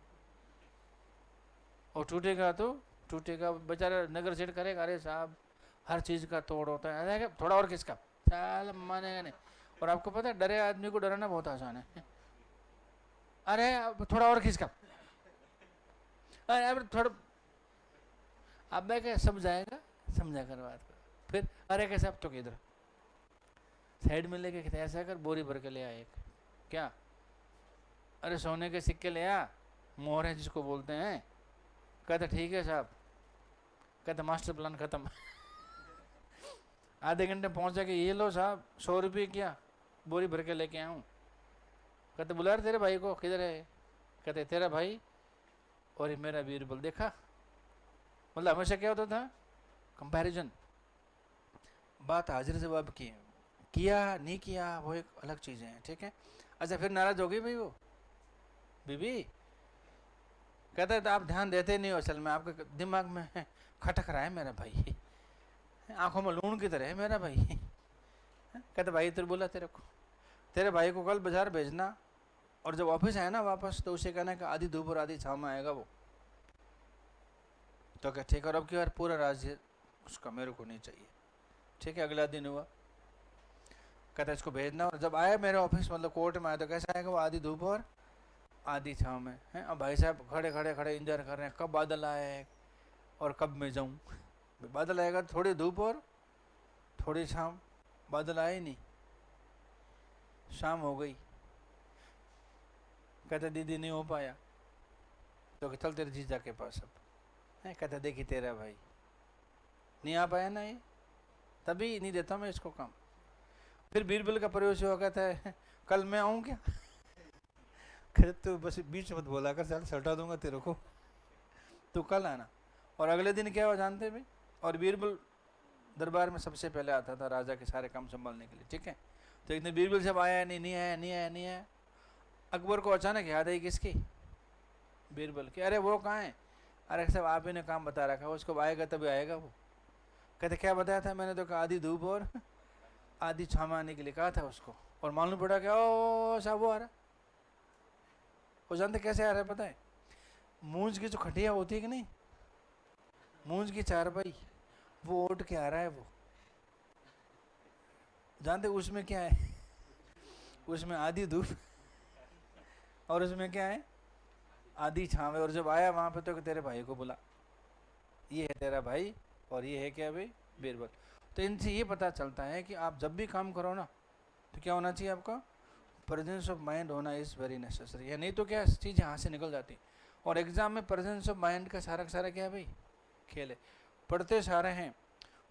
और टूटेगा तो टूटेगा। बेचारा नगर सेठ करेगा, अरे साहब हर चीज़ का तोड़ होता है, अरे थोड़ा और किसका, साल मानेगा नहीं। और आपको पता है डरे आदमी को डराना बहुत आसान है। अरे थोड़ा और किसका, अरे अब थोड़ा, अब मैं क्या समझाएगा, समझा कर बात कर। फिर अरे कैसे अब तो किधर, साइड में लेके कहते ऐसा कर बोरी भर के ले आ एक। क्या? अरे सोने के सिक्के ले आ, मोहर है जिसको बोलते हैं। कहते ठीक है साहब। कहते मास्टर प्लान खत्म। आधे घंटे पहुंचा के ये लो साहब 100 रुपये क्या, बोरी भर के लेके आऊँ। कहते बुला रहे तेरे भाई को, किधर है? कहते तेरा भाई और ये मेरा बीरबल। देखा, मतलब हमेशा क्या होता था, कंपैरिजन। बात हाजिर जवाब की, किया नहीं किया वो एक अलग चीज़ें हैं, ठीक है। अच्छा फिर नाराज हो गई भाई वो बीबी। कहता है तो आप ध्यान देते नहीं हो, असल में आपके दिमाग में खटक रहा है मेरा भाई, आंखों में लूण की तरह है मेरा भाई। कहते भाई तेरे बोला तेरे को, तेरे भाई को कल बाजार भेजना, और जब ऑफिस आए ना वापस तो उसे कहना कि आधी धूप और आधी छाँव में आएगा वो। तो क्या ठीक है, और अब की बार पूरा राज्य उसका मेरे को नहीं चाहिए, ठीक है। अगला दिन हुआ, कहता इसको भेजना, और जब आया मेरे ऑफिस मतलब कोर्ट में आया तो कैसा आएगा वो, आधी धूप और आधी छाँव में है। अब भाई साहब खड़े खड़े खड़े इंतजार कर रहे हैं कब बादल आए और कब मैं जाऊँ। बादल आएगा, थोड़ी धूप और थोड़ी छाँव, बादल आए नहीं, शाम हो गई। कहता दीदी नहीं हो पाया, तो चल तेरे जीजा के पास अब है। कहता देखी तेरा भाई नहीं आ पाया ना, ये तभी नहीं देता मैं इसको काम। फिर बीरबल का प्रयोग हुआ, कहता है कल मैं आऊँ क्या? कहते तू बस बीच मत बोला कर, चल सटा दूंगा तेरे को, तू कल आना। और अगले दिन क्या हुआ जानते भाई, और बीरबल दरबार में सबसे पहले आता था राजा के सारे काम संभालने के लिए, ठीक है। तो एक दिन बीरबल साहब आया नहीं आया नहीं आया नहीं आया। अकबर को अचानक याद आई किसकी, बीरबल की। अरे वो कहाँ है? अरे साहब आप ही ने काम बता रखा है, उसको आएगा तभी आएगा वो। कहते क्या बताया था मैंने? तो कहा आधी धूप और आधी छाँव आने के लिए कहा था उसको, और मालूम पड़ा क्या ओ साहब वो आ रहा। वो जानते कैसे आ रहा है पता है? मूंज की जो खटिया होती है कि नहीं, मूंज की चारपाई, वो ओढ़ के आ रहा है वो। जानते उसमें क्या है? उसमें आधी धूप और उसमें क्या है, आधी छाँव है। और जब आया वहां पे तो तेरे भाई को बुला, ये है तेरा भाई और ये है क्या भाई, बीरबल। तो इनसे ये पता चलता है कि आप जब भी काम करो ना तो क्या होना चाहिए आपका, प्रेजेंस ऑफ माइंड होना इज़ वेरी नेसेसरी है, नहीं तो क्या चीज़ यहाँ से निकल जाती। और एग्जाम में प्रेजेंस ऑफ माइंड का सारा क्या है भाई, खेल है। पढ़ते सारे हैं,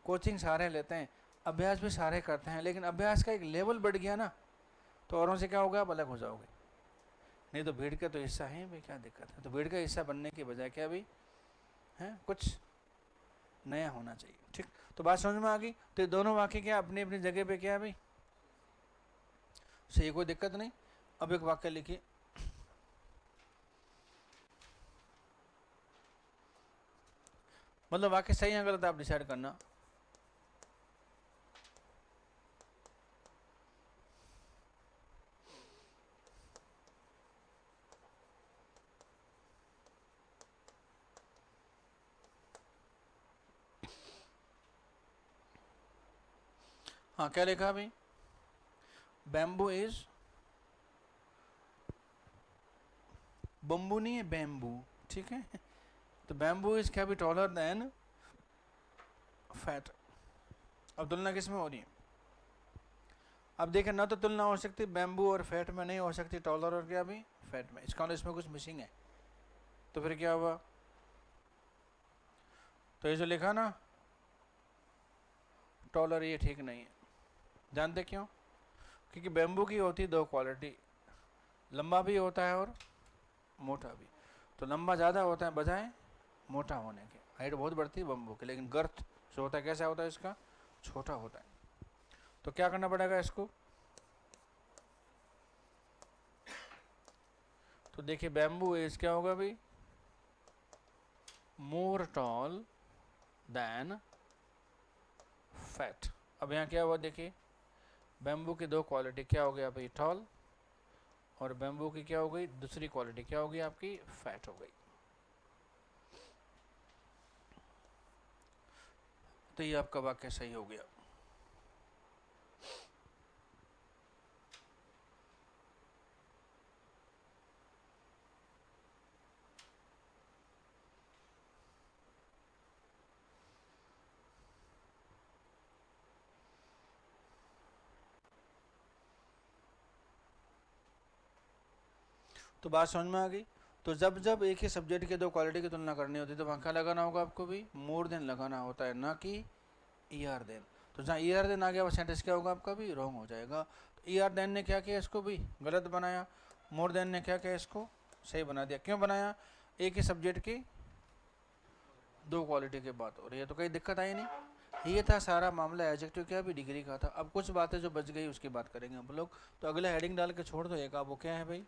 कोचिंग सारे लेते हैं, अभ्यास भी सारे करते हैं, लेकिन अभ्यास का एक लेवल बढ़ गया ना तो औरों से क्या होगा, आप अलग हो जाओगे। नहीं तो भीड़ का तो हिस्सा है भाई, क्या दिक्कत है। तो भीड़ का हिस्सा बनने के बजाय क्या भाई है, कुछ नया होना चाहिए, ठीक। तो बात समझ में आ गई। तो ये दोनों वाक्य क्या अपनी अपनी जगह पे क्या है भाई, सही, कोई दिक्कत नहीं। अब एक वाक्य लिखिए, मतलब वाक्य सही है गलत आप डिसाइड करना। हाँ क्या लिखा भाई, बैम्बू इज, बम्बू नहीं है बैम्बू, ठीक है। तो बैम्बू इज क्या भी टॉलर देन फैट। अब तुलना किस में हो रही है? अब देखें ना तो तुलना हो सकती बैम्बू और फैट में, नहीं हो सकती टॉलर और क्या भी फैट में, इसका इसमें कुछ मिसिंग है। तो फिर क्या हुआ, तो ये जो लिखा ना टॉलर, ये ठीक नहीं है। जानते क्यों? क्योंकि बैम्बू की होती दो क्वालिटी, लंबा भी होता है और मोटा भी। तो लंबा ज़्यादा होता है बजाय मोटा होने के, हाइट बहुत बढ़ती है बम्बू की, लेकिन गर्थ जो होता है कैसा होता है इसका, छोटा होता है। तो क्या करना पड़ेगा इसको, तो देखिए बैम्बू इज क्या होगा भाई, मोर टॉल देन फैट। अब यहाँ क्या हुआ देखिए, बैम्बू की दो क्वालिटी क्या हो गया भाई, टॉल, और बैम्बू की क्या हो गई दूसरी क्वालिटी क्या हो गई आपकी, फैट हो गई। तो ये आपका वाक्य सही हो गया। तो बात समझ में आ गई। तो जब जब एक ही सब्जेक्ट के दो क्वालिटी की तुलना करनी होती है तो वहाँ क्या लगाना होगा आपको भी, मोर देन लगाना होता है, ना कि ईआर देन। तो जहाँ ईआर देन आ गया वो सेंटेंस क्या होगा आपका भी, रॉन्ग हो जाएगा। तो ईआर देन ने क्या किया, इसको भी गलत बनाया, मोर देन ने क्या किया, इसको सही बना दिया। क्यों बनाया, एक ही सब्जेक्ट की दो क्वालिटी की बात हो रही है, तो कोई दिक्कत आई नहीं। ये था सारा मामला एडजेक्टिव क्या भी, डिग्री का था। अब कुछ बातें जो बच गई उसकी बात करेंगे हम लोग। तो अगला हेडिंग डाल के छोड़ दो एक, आप वो क्या है भाई,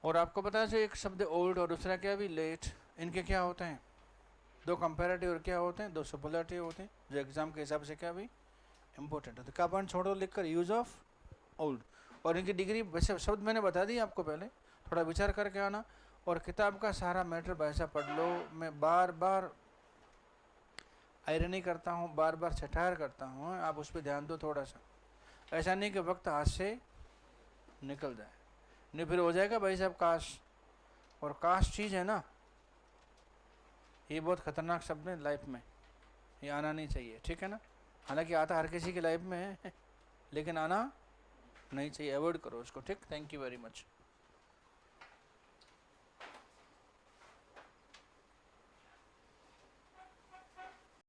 और आपको पता है जो एक शब्द ओल्ड और दूसरा क्या भी लेट, इनके क्या होते हैं, दो कंपैरेटिव और क्या होते हैं, दो सुपरलेटिव होते हैं, जो एग्जाम के हिसाब से क्या भी इंपॉर्टेंट है। तो क्या पॉइंट छोड़ो लिखकर, यूज ऑफ ओल्ड, और इनकी डिग्री वैसे शब्द मैंने बता दी आपको पहले, थोड़ा विचार करके आना। और किताब का सारा मैटर वैसा पढ़ लो, मैं बार बार आयरनी करता हूँ, बार बार छठार करता हूँ, आप उस पर ध्यान दो थोड़ा सा। ऐसा नहीं कि वक्त हाथ से निकल जाए, नहीं फिर हो जाएगा भाई साहब काश। और काश चीज़ है ना, ये बहुत खतरनाक शब्द है लाइफ में, ये आना नहीं चाहिए, ठीक है ना। हालांकि आता हर किसी की लाइफ में है लेकिन आना नहीं चाहिए, अवॉइड करो उसको, ठीक। Thank you very much.